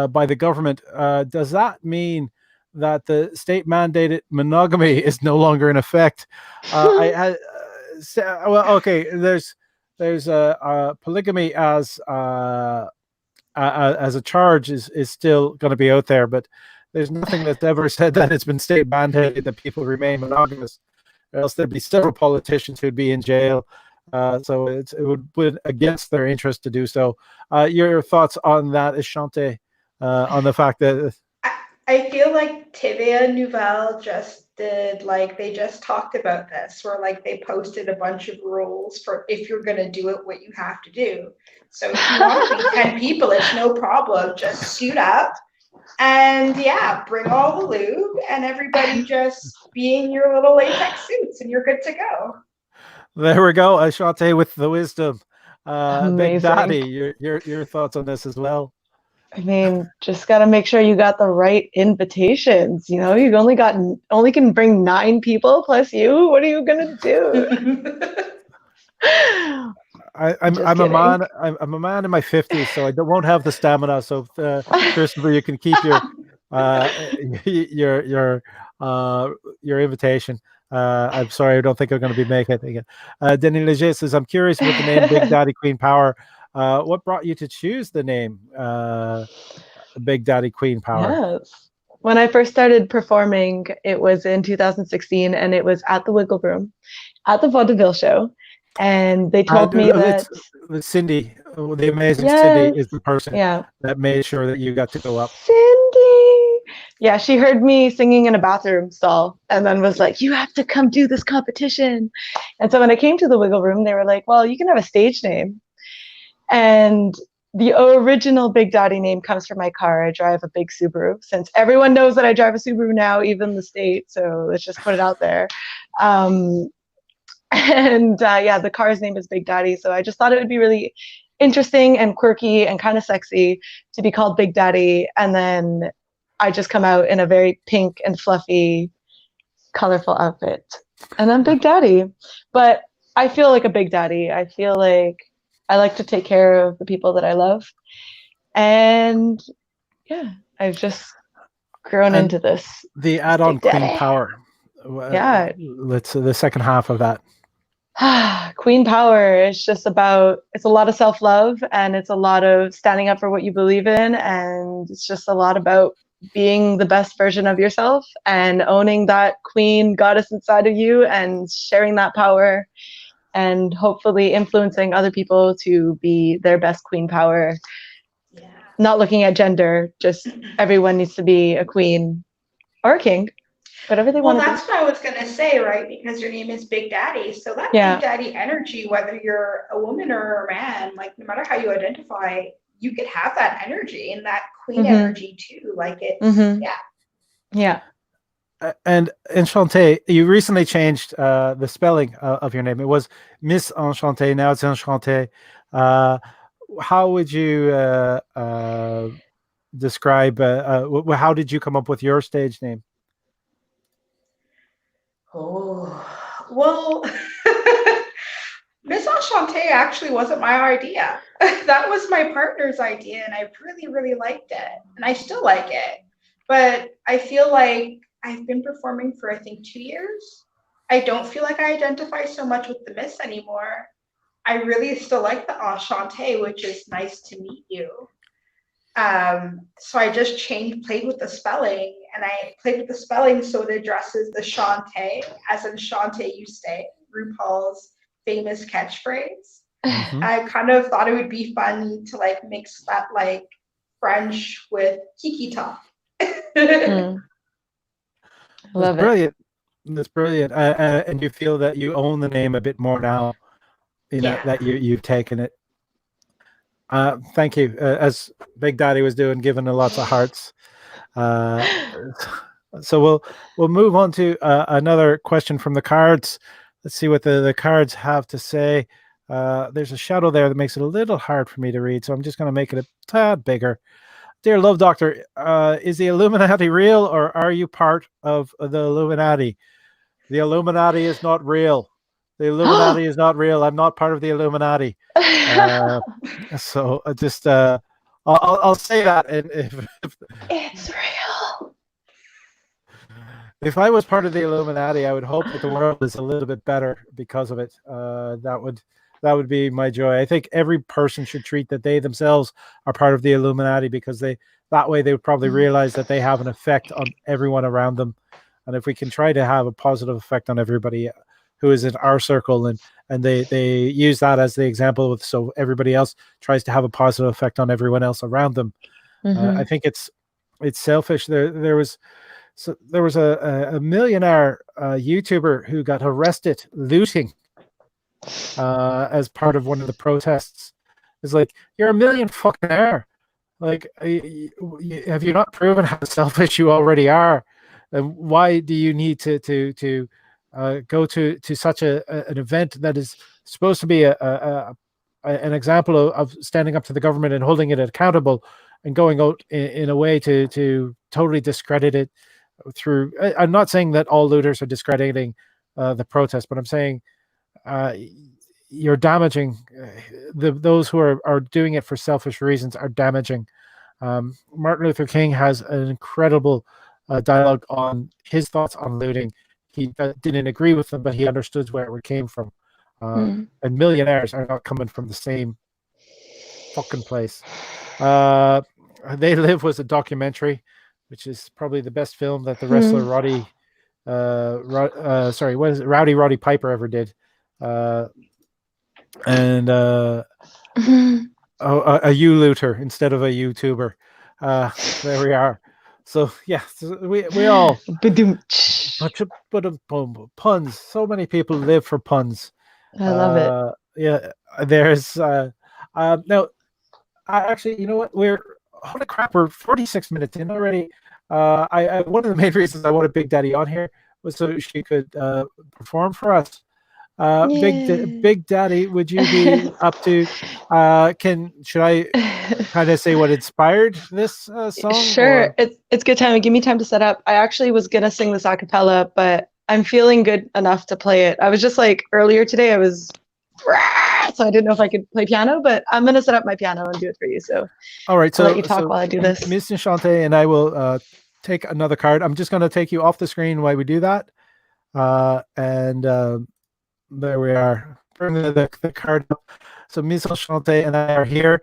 A: by the government, does that mean that the state mandated monogamy is no longer in effect? Well, okay. There's polygamy as a charge is still going to be out there, but there's nothing that's ever said that it's been state mandated that people remain monogamous, or else there'd be several politicians who'd be in jail. So it would be against their interest to do so. Your thoughts on that, Echanté, on the fact that
C: I feel like TVA Nouvelle just posted, like they just talked about this, where like they posted a bunch of rules for if you're gonna do it, what you have to do. So if you want to be 10 people, it's no problem. Just suit up and yeah, bring all the lube and everybody just be in your little latex suits and you're good to go.
A: There we go. Echanté with the wisdom. Big
B: Amazing.
A: Daddy, your thoughts on this as well?
B: I mean, just got to make sure you got the right invitations. You know, you only can bring 9 people plus you. What are you gonna do?
A: I'm a man. I'm a man in my 50s, so I won't have the stamina. So, Christopher, you can keep your invitation. I'm sorry, I don't think I'm going to be making it again. Denis Leger says, "I'm curious about the name Big Daddy Queen Power. What brought you to choose the name Big Daddy Queen Power?"
B: Yes. When I first started performing, it was in 2016, and it was at the Wiggle Room, at the Vaudeville show. And they told me that
A: it's Cindy, the amazing
B: yes,
A: Cindy, is the person
B: yeah,
A: that made sure that you got to go up.
B: Cindy. Yeah, she heard me singing in a bathroom stall and then was like, "You have to come do this competition." And so when I came to the Wiggle Room, they were like, "Well, you can have a stage name." And the original Big Daddy name comes from my car. I drive a big Subaru, since everyone knows that I drive a Subaru now, even the state. So let's just put it out there. Yeah, the car's name is Big Daddy. So I just thought it would be really interesting and quirky and kind of sexy to be called Big Daddy. And then I just come out in a very pink and fluffy, colorful outfit. And I'm Big Daddy. But I feel like a Big Daddy. I feel like I like to take care of the people that I love. And yeah, I've just grown into this.
A: The add-on
B: Big
A: Queen
B: Daddy.
A: Power.
B: Yeah.
A: Let's the second half of that.
B: Queen Power is just it's a lot of self-love, and it's a lot of standing up for what you believe in, and it's just a lot about being the best version of yourself and owning that queen goddess inside of you and sharing that power and hopefully influencing other people to be their best queen power.
C: Yeah.
B: Not looking at gender, just everyone needs to be a queen or a king. Whatever they want to
C: that's what I was going to say, right? Because your name is Big Daddy. So that Big Daddy energy, whether you're a woman or a man, like no matter how you identify, you could have that energy and that queen energy too. Like it's,
B: yeah.
A: And Echanté, you recently changed the spelling of your name. It was Miss Echanté, now it's Echanté. How would you describe, how did you come up with your stage name?
C: Oh, well, Miss Echanté actually wasn't my idea. That was my partner's idea, and I really, really liked it. And I still like it. But I feel like I've been performing for, I think, 2 years. I don't feel like I identify so much with the Miss anymore. I really still like the Echanté, which is nice to meet you. So I just played with the spelling, and I played with the spelling so it addresses the Shanté, as in Shanté you stay, RuPaul's famous catchphrase. I kind of thought it would be fun to like mix that like French with Kiki talk.
B: Love
A: it. That's brilliant. And you feel that you own the name a bit more now, that you've taken it. Thank you. As Big Daddy was doing, giving lots of hearts. So we'll move on to another question from the cards. Let's see what the cards have to say. There's a shadow there that makes it a little hard for me to read, so I'm just going to make it a tad bigger. Dear Love Doctor, is the Illuminati real, or are you part of the Illuminati? The Illuminati is not real. The Illuminati is not real. I'm not part of the Illuminati. So just I'll say that. And if
B: it's real.
A: If I was part of the Illuminati, I would hope that the world is a little bit better because of it. That would be my joy. I think every person should treat that they themselves are part of the Illuminati, because that way they would probably realize that they have an effect on everyone around them. And if we can try to have a positive effect on everybody who is in our circle, and they use that as the example, so everybody else tries to have a positive effect on everyone else around them. I think it's selfish. There was So there was a millionaire YouTuber who got arrested looting as part of one of the protests. It's like, you're a million fucking air. Like, have you not proven how selfish you already are? And why do you need to go to such an event that is supposed to be an example of standing up to the government and holding it accountable, and going out in a way to totally discredit it through? I'm not saying that all looters are discrediting the protest, but I'm saying uh, you're damaging those who are doing it for selfish reasons are damaging. Martin Luther King has an incredible dialogue on his thoughts on looting. He didn't agree with them, but he understood where it came from. And millionaires are not coming from the same fucking place. They Live was a documentary, which is probably the best film that the wrestler Rowdy Roddy Piper ever did. And a U-looter instead of a YouTuber. There we are. So yeah, we all puns. So many people live for puns.
B: I love it.
A: Yeah, there's now. Actually, you know what? Holy crap, we're 46 minutes in already. I one of the main reasons I wanted Big Daddy on here was so she could perform for us. Big Daddy, would you be up to? Should I kind of say what inspired this song?
B: Sure,
A: or?
B: it's good time. Give me time to set up. I actually was gonna sing this a cappella, but I'm feeling good enough to play it. I was just like earlier today, I was so I didn't know if I could play piano, but I'm gonna set up my piano and do it for you. So
A: all right, so
B: I'll let you talk while I do this.
A: Miss Echanté and I will take another card. I'm just gonna take you off the screen while we do that, and there we are. Bring the card up. So Miss Echanté and I are here.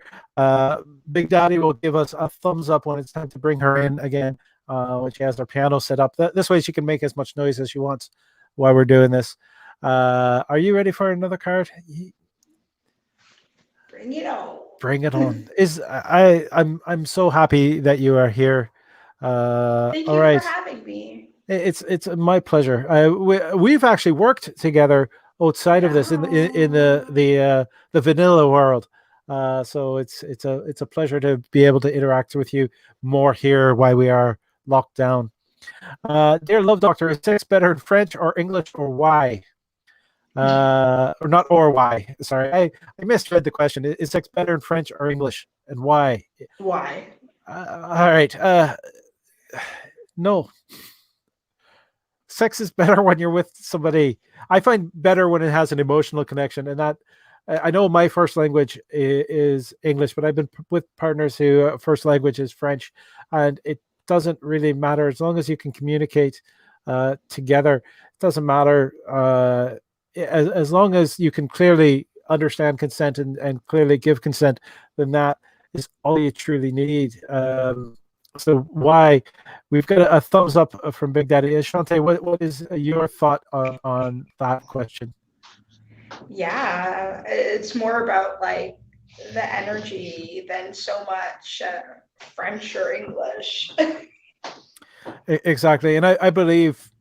A: Big Daddy will give us a thumbs up when it's time to bring her in again, when she has her piano set up. This way she can make as much noise as she wants while we're doing this. Are you ready for another card?
C: Bring it on.
A: Bring it on. I'm so happy that you are here.
C: Thank you
A: all right.
C: for having me.
A: It's my pleasure. We've actually worked together outside of this in the vanilla world. So it's a pleasure to be able to interact with you more here while we are locked down. Dear Love Doctor, is sex better in French or English, or why? Or not, or why? Sorry, I misread the question. Is sex better in French or English, and why?
C: Why?
A: All right. No. Sex is better when you're with somebody. I find better when it has an emotional connection, and that I know my first language is English, but I've been with partners who first language is French, and it doesn't really matter as long as you can communicate together. It doesn't matter as long as you can clearly understand consent and clearly give consent. Then that is all you truly need. So why? We've got a thumbs up from Big Daddy. Echanté, what is your thought on that question?
C: Yeah, it's more about like the energy than so much French or English.
A: Exactly. And I believe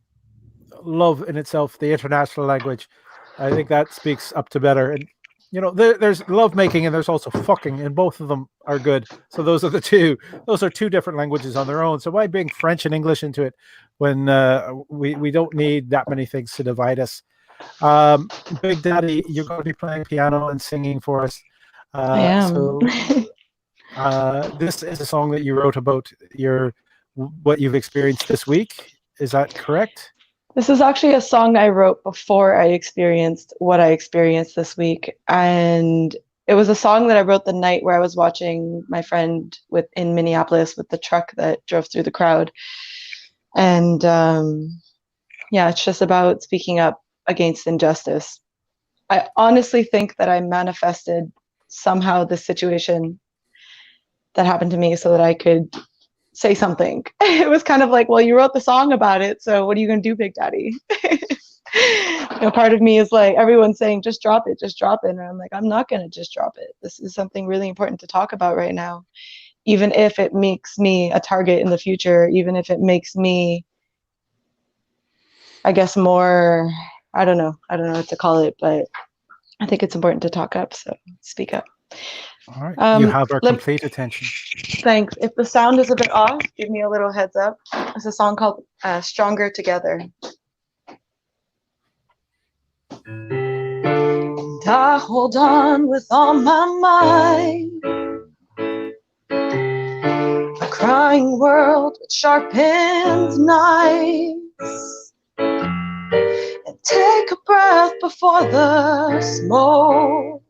A: love in itself, the international language, I think that speaks up to better. And you know, there's love making and there's also fucking, and both of them are good. So those are two different languages on their own. So why bring French and English into it when we don't need that many things to divide us? Big Daddy, you're going to be playing piano and singing for us.
B: I am.
A: So this is a song that you wrote about what you've experienced this week. Is that correct?
B: This is actually a song I wrote before I experienced what I experienced this week. And it was a song that I wrote the night where I was watching my friend in Minneapolis with the truck that drove through the crowd. And yeah, it's just about speaking up against injustice. I honestly think that I manifested somehow the situation that happened to me so that I could say something. It was kind of like, well, you wrote the song about it, so what are you going to do, Big Daddy? Part of me is like, everyone's saying, just drop it. And I'm like, I'm not going to just drop it. This is something really important to talk about right now. Even if it makes me a target in the future, even if it makes me I guess more, I don't know what to call it, but I think it's important to talk up, so speak up.
A: All right, you have our
B: let-
A: complete attention.
B: Thanks. If the sound is a bit off, give me a little heads up. It's a song called Stronger Together. And I hold on with all my might. A crying world with sharpened knives. And take a breath before the smoke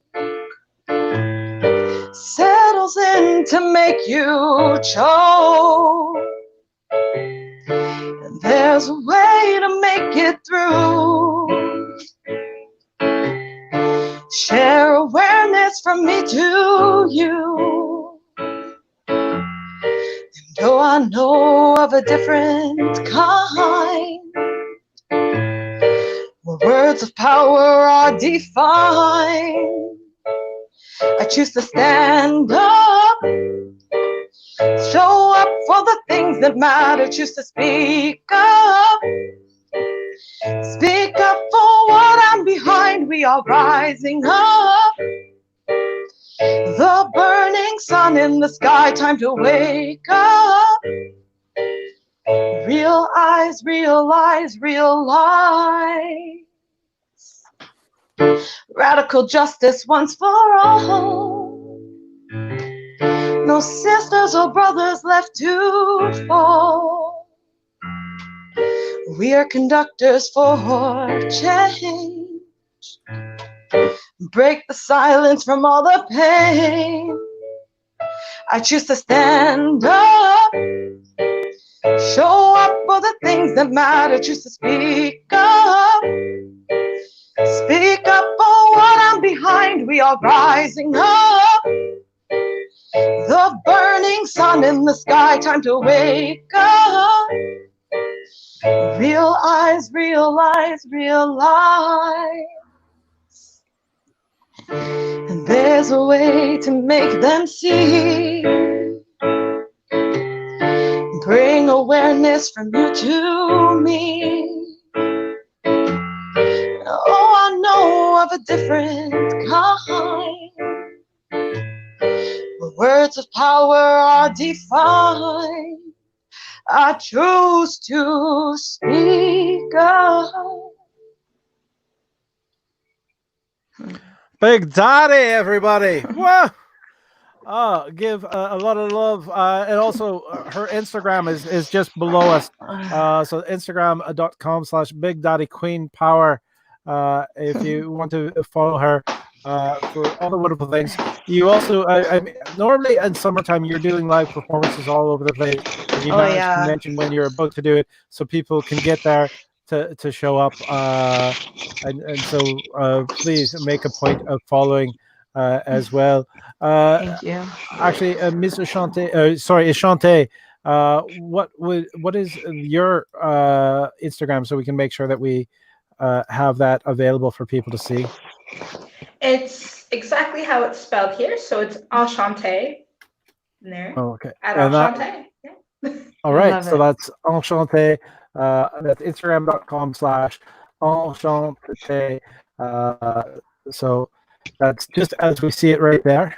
B: settles in to make you choke. And there's a way to make it through. Share awareness from me to you. And though I know of a different kind, where words of power are defined, I choose to stand up, show up for the things that matter, choose to speak up. Speak up for what I'm behind, we are rising up. The burning sun in the sky, time to wake up. Realize, realize, realize. Radical justice once for all. No sisters or brothers left to fall. We are conductors for change. Break the silence from all the pain. I choose to stand up, show up for the things that matter, choose to speak up. Speak up for what I'm behind, we are rising up. The burning sun in the sky, time to wake up. Realize, realize, realize. And there's a way to make them see. Bring awareness from you to me. Oh, I know of a different kind, where words of power are defined. I choose to speak up.
A: Big Daddy, everybody! Wow. Give a lot of love, and also her Instagram is just below us. So Instagram.com/Big Daddy Queen Power. If you want to follow her for all the wonderful things. You also, I mean, normally in summertime you're doing live performances all over the place. And you managed to mention when you're about to do it, so people can get there to show up. And so please make a point of following as well.
B: Thank you.
A: Actually, Ms. Echanté, sorry, Echanté, what is your Instagram, so we can make sure that we have that available for people to see?
C: It's exactly how it's spelled here, so it's Echanté. There.
A: Oh, okay.
C: At
A: And
C: Echanté. Yeah.
A: All right, so that's Echanté. That's Instagram.com/Echanté. So that's just as we see it right there.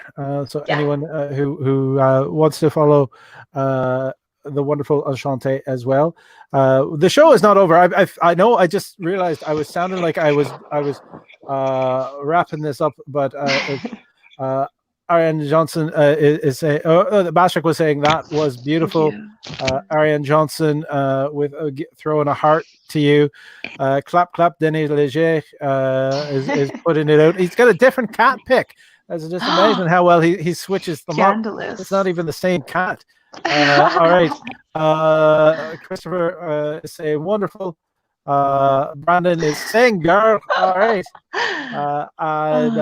A: So anyone who wants to follow the wonderful Echanté as well. The show is not over. I know. I just realized I was sounding like I was wrapping this up, but Ariane Johnson is saying. Bashak was saying that was beautiful. Ariane Johnson with throwing a heart to you. Clap clap. Denis Léger is putting it out. He's got a different cat pick. It's just amazing how well he switches them up. It's not even the same cat. All right. Christopher is saying wonderful. Brandon is saying girl. All right. And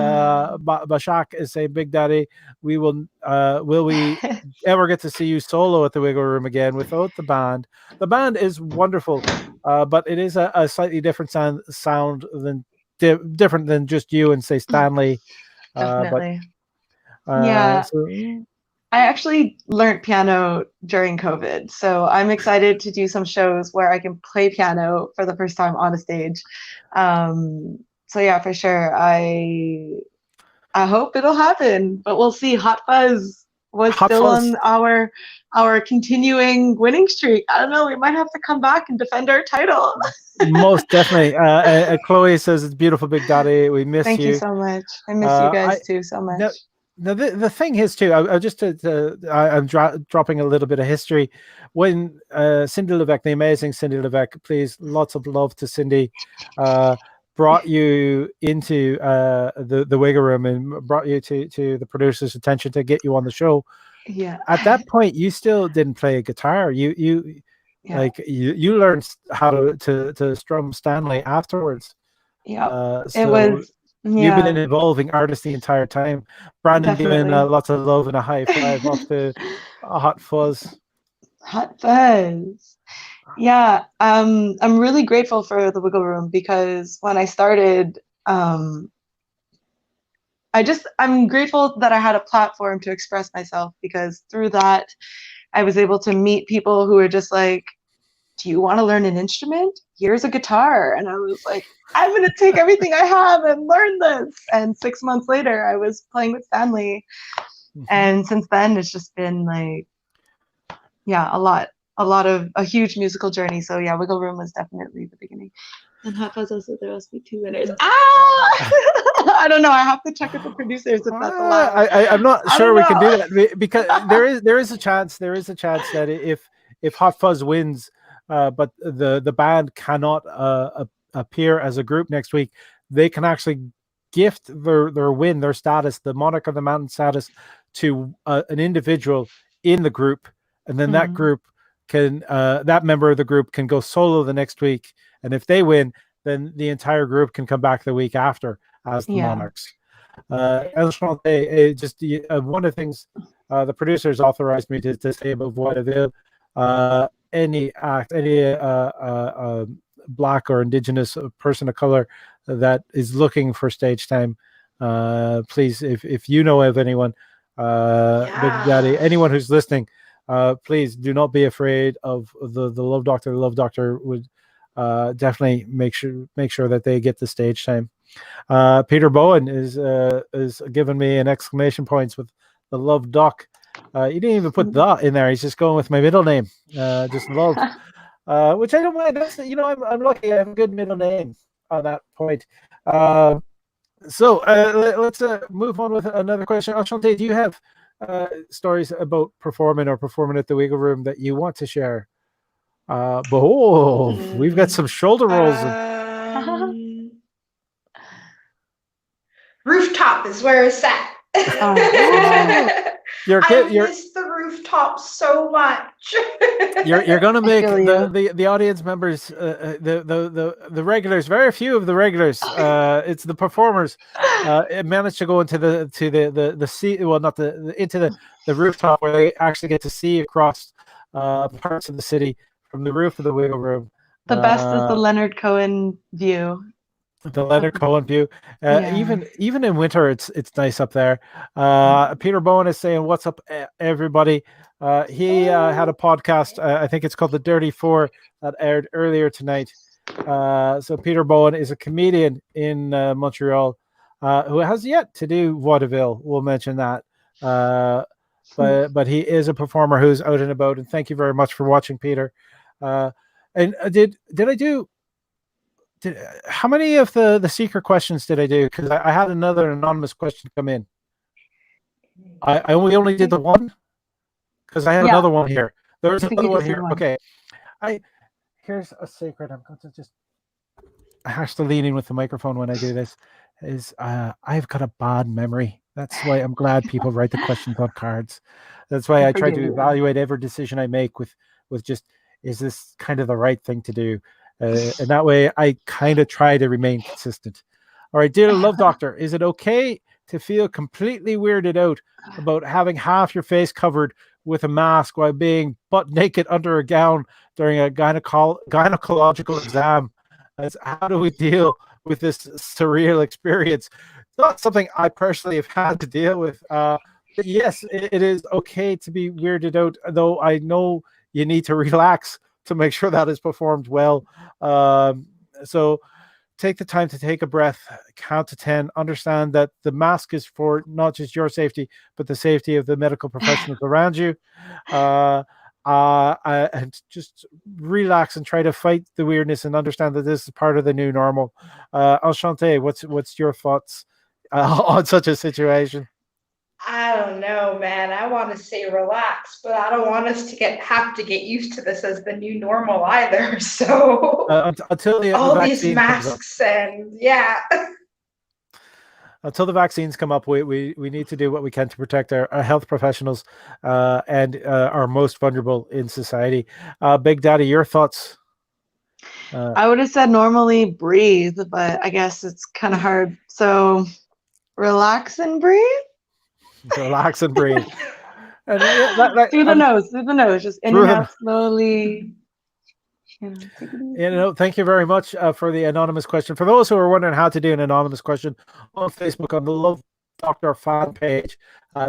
A: Bashak is saying, Big Daddy, will we ever get to see you solo at the Wiggle Room again without the band? The band is wonderful, but it is a slightly different sound than different than just you and say Stanley.
B: Definitely.
A: Yeah. So,
B: I actually learned piano during COVID, so I'm excited to do some shows where I can play piano for the first time on a stage. So yeah, for sure. I hope it'll happen, but we'll see. Hot Fuzz was
A: Hot
B: still
A: Fuzz.
B: on our continuing winning streak. I don't know. We might have to come back and defend our title.
A: Most definitely. Chloe says it's beautiful, Big Daddy. We miss
B: Thank you
A: you.
B: so much. I miss you guys
A: I
B: too so much.
A: now, now the thing is too. I just I'm dropping a little bit of history. When Cindy Levesque, the amazing Cindy Levesque, please, lots of love to Cindy. Brought you into the Wiggle Room and brought you to the producer's attention to get you on the show.
B: Yeah.
A: At that point, you still didn't play a guitar. You
B: Yeah.
A: like you learned how to strum Stanley afterwards.
B: Yeah. It
A: So
B: was.
A: you've been
B: Yeah.
A: an evolving artist the entire time. Brandon giving
B: Definitely.
A: lots of love and a high five off to Hot Fuzz.
B: Hot Fuzz. Yeah, I'm really grateful for the Wiggle Room because when I started, I'm grateful that I had a platform to express myself because through that, I was able to meet people who were just like, do you want to learn an instrument? Here's a guitar. And I was like, I'm going to take everything I have and learn this. And 6 months later, I was playing with Stanley. And since then, it's just been like, yeah, a huge musical journey. So yeah, Wiggle Room was definitely the beginning. And Hot Fuzz also, there must be 2 winners. I don't know. I have to check with the producers if that's allowed.
A: I'm not sure we can do that because there is a chance that if Hot Fuzz wins, but the band cannot appear as a group next week, they can actually gift their win, their status, the Monarch of the Mountain status, to an individual in the group, and then that group can that member of the group can go solo the next week, and if they win, then the entire group can come back the week after as the Monarchs. Echanté, just one of the things the producers authorized me to say about vaudeville, any act, any Black or Indigenous person of color that is looking for stage time, please, if you know of anyone, Big Daddy, anyone who's listening, please do not be afraid of the Love Doctor. The Love Doctor would definitely make sure that they get the stage time. Peter Bowen is giving me an exclamation points with the Love Doc. He didn't even put the in there. He's just going with my middle name, just Love, which I don't mind. That's, I'm lucky. I have a good middle name on that point. So let's move on with another question. Echanté, do you have stories about performing at the Wiggle Room that you want to share? We've got some shoulder rolls.
C: Rooftop is where it's at. I miss the rooftop so much.
A: You're going to make the audience members, the regulars, very few of the regulars. It's the performers. Managed to go into the sea. Well, not into the rooftop where they actually get to see across parts of the city from the roof of the Wiggle Room.
B: The best is the Leonard Cohen view.
A: The Leonard Cohen view. Even in winter, it's nice up there. Peter Bowen is saying, "What's up, everybody?" He had a podcast. I think it's called The Dirty Four that aired earlier tonight. So Peter Bowen is a comedian in Montreal who has yet to do vaudeville. We'll mention that. But he is a performer who's out and about. And thank you very much for watching, Peter. And did I do? How many of the secret questions did I do? Because I had another anonymous question come in. I only did the one because I had another one here. There's another one here. Okay. Here's a secret. I'm going to just I have to lean in with the microphone when I do this. I've got a bad memory. That's why I'm glad people write the questions on cards. That's why I try to evaluate every decision I make with just, is this kind of the right thing to do? And that way I kind of try to remain consistent. All right, dear Love Doctor, is it okay to feel completely weirded out about having half your face covered with a mask while being butt naked under a gown during a gynecological exam? How do we deal with this surreal experience? It's not something I personally have had to deal with. yes, it is okay to be weirded out, though I know you need to relax to make sure that is performed well. So take the time to take a breath, count to 10, understand that the mask is for not just your safety, but the safety of the medical professionals around you. And just relax and try to fight the weirdness and understand that this is part of the new normal. Enchanté, what's your thoughts on such a situation?
C: I don't know, man. I want to say relax, but I don't want us to have to get used to this as the new normal either. So
A: Until the
C: all these
A: vaccine comes up.
C: masks and yeah.
A: Until the vaccines come up, we need to do what we can to protect our health professionals and our most vulnerable in society. Big Daddy, your thoughts?
B: I would have said normally breathe, but I guess it's kind of hard. So relax and breathe.
A: Relax and breathe. And
B: Through the nose, just in and out slowly.
A: Thank you very much for the anonymous question. For those who are wondering how to do an anonymous question on Facebook, on the Love Doctor fan page,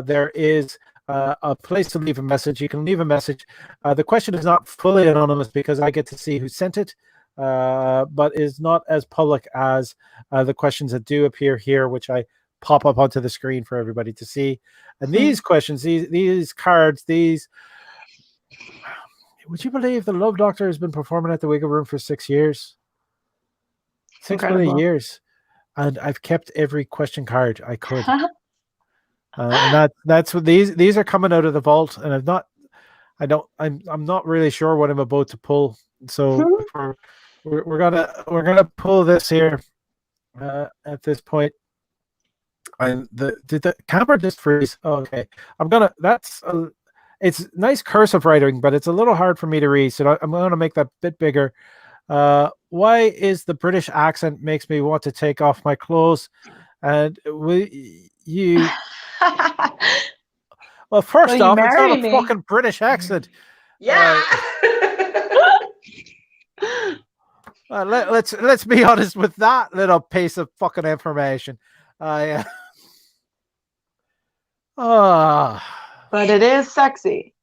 A: there is a place to leave a message. You can leave a message. The question is not fully anonymous because I get to see who sent it, but is not as public as the questions that do appear here, which I pop up onto the screen for everybody to see. And these questions, these cards, would you believe the Love Doctor has been performing at the Wiggle Room for 6 years? 6 million years. And I've kept every question card I could. And that's what these are coming out of the vault, and I'm not really sure what I'm about to pull. So we're gonna pull this here at this point. And did the camera just freeze? Oh, okay. It's nice cursive writing, but it's a little hard for me to read. So I'm going to make that a bit bigger. Why is the British accent makes me want to take off my clothes? And you? Well, first off, it's not a fucking British accent.
C: Yeah.
A: Let's be honest with that little piece of fucking information. Yeah.
B: But it is sexy.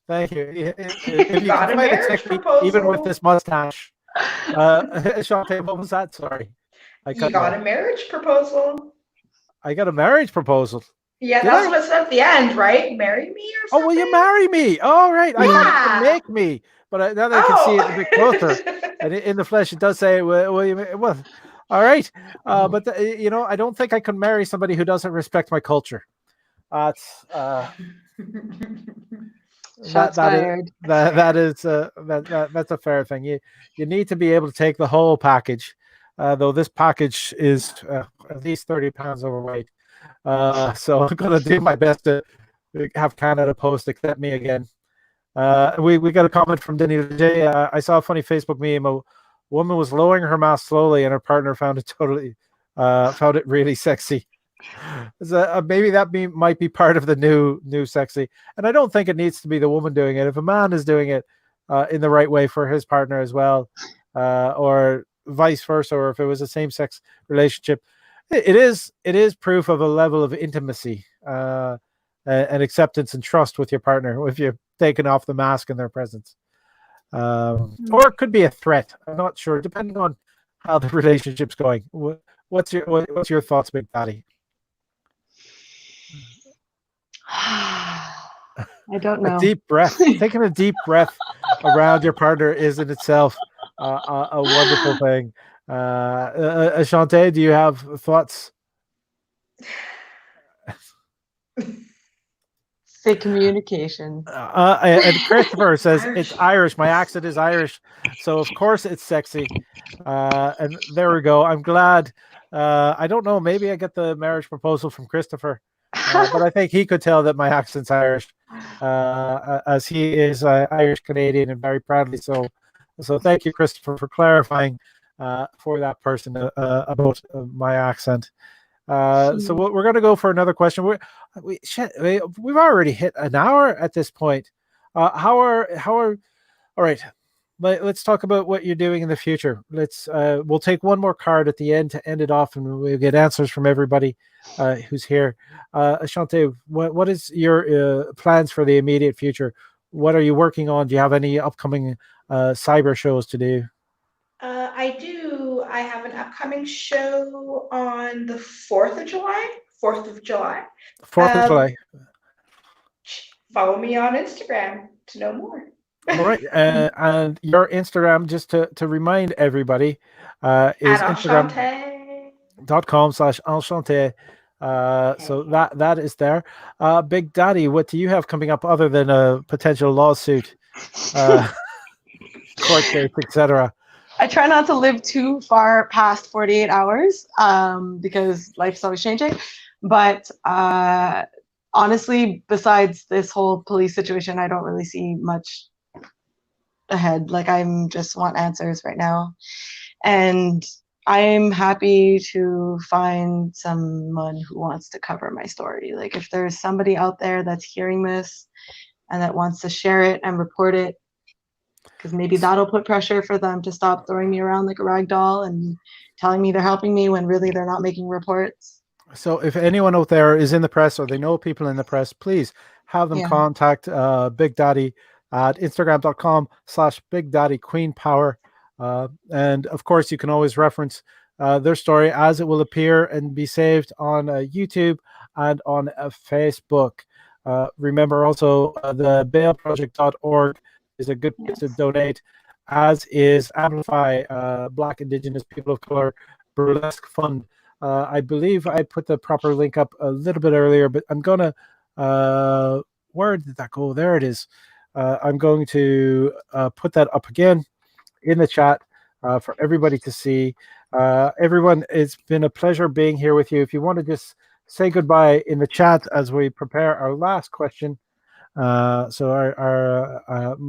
A: Thank you. If you got a marriage sexy, proposal, even with this mustache. Echanté, what was that? Sorry.
C: You got a marriage proposal.
A: I got a marriage proposal.
C: Yeah, that's what it said at the end, right? Marry me or something?
A: Oh, will you marry me? All right.
C: Yeah.
A: I thought you make me. But now that I can see it a bit closer. And in the flesh, it does say, well, all right. But, I don't think I can marry somebody who doesn't respect my culture. That's that's a fair thing. You need to be able to take the whole package, though this package is at least 30 pounds overweight. So I'm gonna do my best to have Canada Post accept me again. We got a comment from Denny J. I saw a funny Facebook meme. A woman was lowering her mask slowly, and her partner found it really sexy. Maybe that might be part of the new sexy, and I don't think it needs to be the woman doing it. If a man is doing it in the right way for his partner as well, or vice versa, or if it was a same-sex relationship, it is proof of a level of intimacy and acceptance and trust with your partner if you're taking off the mask in their presence, or it could be a threat. I'm not sure, depending on how the relationship's going. What's your thoughts, Big Daddy?
B: I don't know.
A: A deep breath. Taking a deep breath around your partner is in itself a wonderful thing. Echanté, do you have thoughts?
B: Say communication.
A: And Christopher says it's Irish. My accent is Irish, so of course it's sexy. And there we go. I'm glad. I don't know. Maybe I get the marriage proposal from Christopher. But I think he could tell that my accent's Irish, as he is Irish Canadian and very proudly so. So thank you, Christopher, for clarifying for that person about my accent. So we're going to go for another question. We've already hit an hour at this point. How are all right? but let's talk about what you're doing in the future. We'll take one more card at the end to end it off, and we'll get answers from everybody who's here. Echanté, what is your plans for the immediate future? What are you working on? Do you have any upcoming cyber shows to do?
C: I do. I have an upcoming show on the 4th of July. 4th of July.
A: 4th of July.
C: Follow me on Instagram to know more.
A: All right. And your Instagram, just to remind everybody, is
C: At
A: Instagram.com/enchanté. So that is there. Big Daddy, what do you have coming up other than a potential lawsuit, court dates, etc.?
B: I try not to live too far past 48 hours because life's always changing. But honestly, besides this whole police situation, I don't really see much ahead. Like, I'm just want answers right now. And I'm happy to find someone who wants to cover my story. Like, if there's somebody out there that's hearing this and that wants to share it and report it, because maybe that'll put pressure for them to stop throwing me around like a rag doll and telling me they're helping me when really they're not making reports.
A: So if anyone out there is in the press or they know people in the press, please have them contact Big Daddy at Instagram.com/Big Daddy Queen Power. And of course, you can always reference their story as it will appear and be saved on YouTube and on Facebook. Remember also the bailproject.org is a good place to donate, as is Amplify, Black, Indigenous, People of Color Burlesque Fund. I believe I put the proper link up a little bit earlier, but I'm going to, where did that go? There it is. I'm going to put that up again in the chat for everybody to see. Everyone, it's been a pleasure being here with you. If you want to just say goodbye in the chat as we prepare our last question. So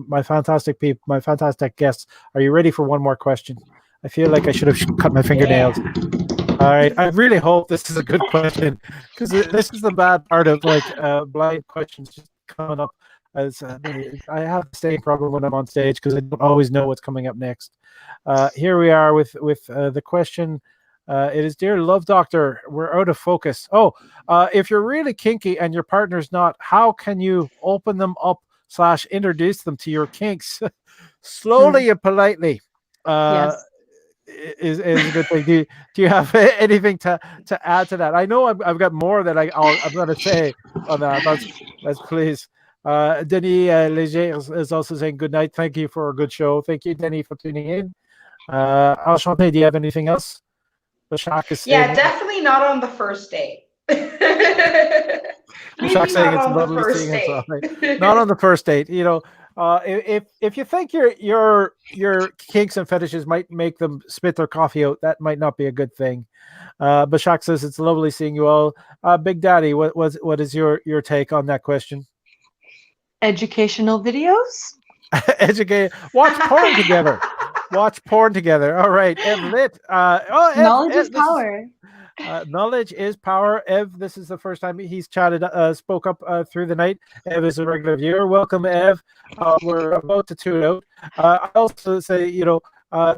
A: my fantastic people, my fantastic guests, are you ready for one more question? I feel like I should have cut my fingernails. All right, I really hope this is a good question, because this is the bad part of like blind questions just coming up. As I have the same problem when I'm on stage because I don't always know what's coming up next. Here we are with the question. It is, dear Love Doctor, we're out of focus. Oh, if you're really kinky and your partner's not, how can you open them up / introduce them to your kinks slowly and politely?
B: Yes.
A: Is a good thing. Do you have anything to add to that? I know I've got more that I'm going to say on that. Let's please. Denis Léger is also saying good night. Thank you for a good show. Thank you, Denis, for tuning in. Enchanté, do you have anything else?
C: Yeah, definitely not on the first date.
A: Bashak's saying it's lovely seeing us. Not on the first date. You know, if you think your kinks and fetishes might make them spit their coffee out, that might not be a good thing. Bashak says it's lovely seeing you all. Big Daddy, what is your take on that question?
B: Educational videos.
A: Watch porn together. Watch porn together. All right, Ev Lit.
B: Knowledge is power.
A: Knowledge is power. Ev, this is the first time he's chatted, spoke up through the night. Ev is a regular viewer. Welcome, Ev. We're about to tune out. I also say,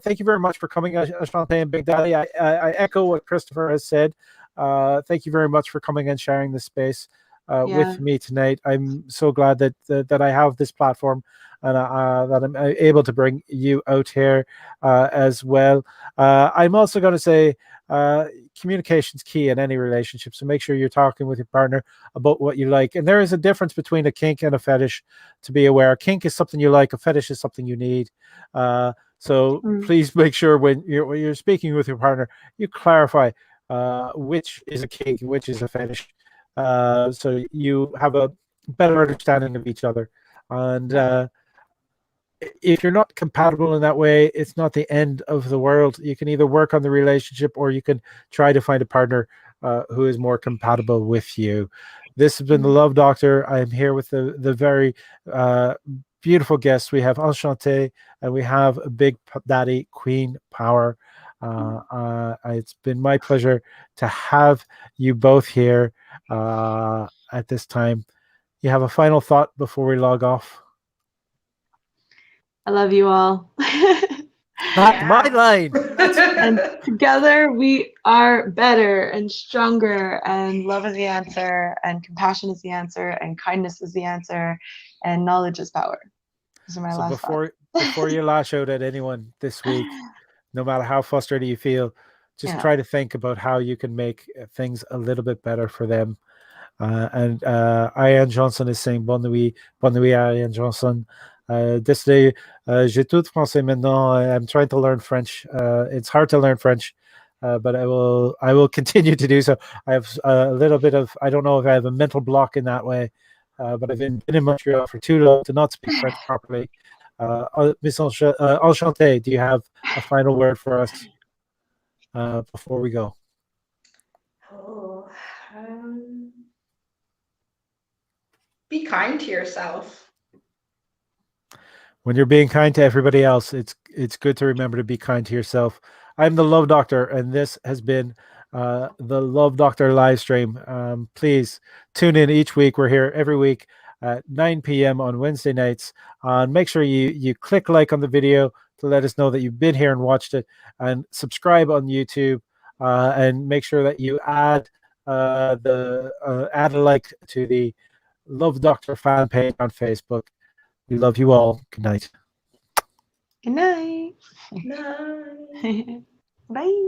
A: thank you very much for coming, Echanté and Big Daddy. I echo what Christopher has said. Thank you very much for coming and sharing this space with me tonight. I'm so glad that I have this platform and that I'm able to bring you out here as well. I'm also going to say communication is key in any relationship, so make sure you're talking with your partner about what you like. And there is a difference between a kink and a fetish, to be aware. A kink is something you like, a fetish is something you need. So please make sure when you're speaking with your partner, you clarify which is a kink, which is a fetish, so you have a better understanding of each other. And if you're not compatible in that way, it's not the end of the world. You can either work on the relationship or you can try to find a partner who is more compatible with you. This has been the Love Doctor. I'm here with the very beautiful guests. We have Echanté and we have Big Daddy Queen Power. It's been my pleasure to have you both here at this time. You have a final thought before we log off?
B: I love you all.
A: That's my
C: Yeah.
A: line.
B: And together we are better and stronger, and love is the answer, and compassion is the answer, and kindness is the answer, and knowledge is power. Those are my
A: So
B: last thoughts.
A: before you lash out at anyone this week, no matter how frustrated you feel, just
B: Yeah.
A: try to think about how you can make things a little bit better for them. And Ian Johnson is saying bonne nuit, Ian Johnson. Désolé, j'ai tout français maintenant. I'm trying to learn French. It's hard to learn French, but I will continue to do so. I have a little bit of, I don't know if I have a mental block in that way, but I've been in Montreal for too long to not speak French properly. Miss Echanté, do you have a final word for us before we go?
C: Oh, be kind to yourself.
A: When you're being kind to everybody else, it's good to remember to be kind to yourself. I'm the Love Doctor, and this has been the Love Doctor live stream. Please tune in each week. We're here every week at 9 p.m. on Wednesday nights. Make sure you click like on the video to let us know that you've been here and watched it, and subscribe on YouTube, and make sure that you add add a like to the Love Doctor fan page on Facebook. We love you all. Good night.
B: Good night.
C: No.
B: Bye.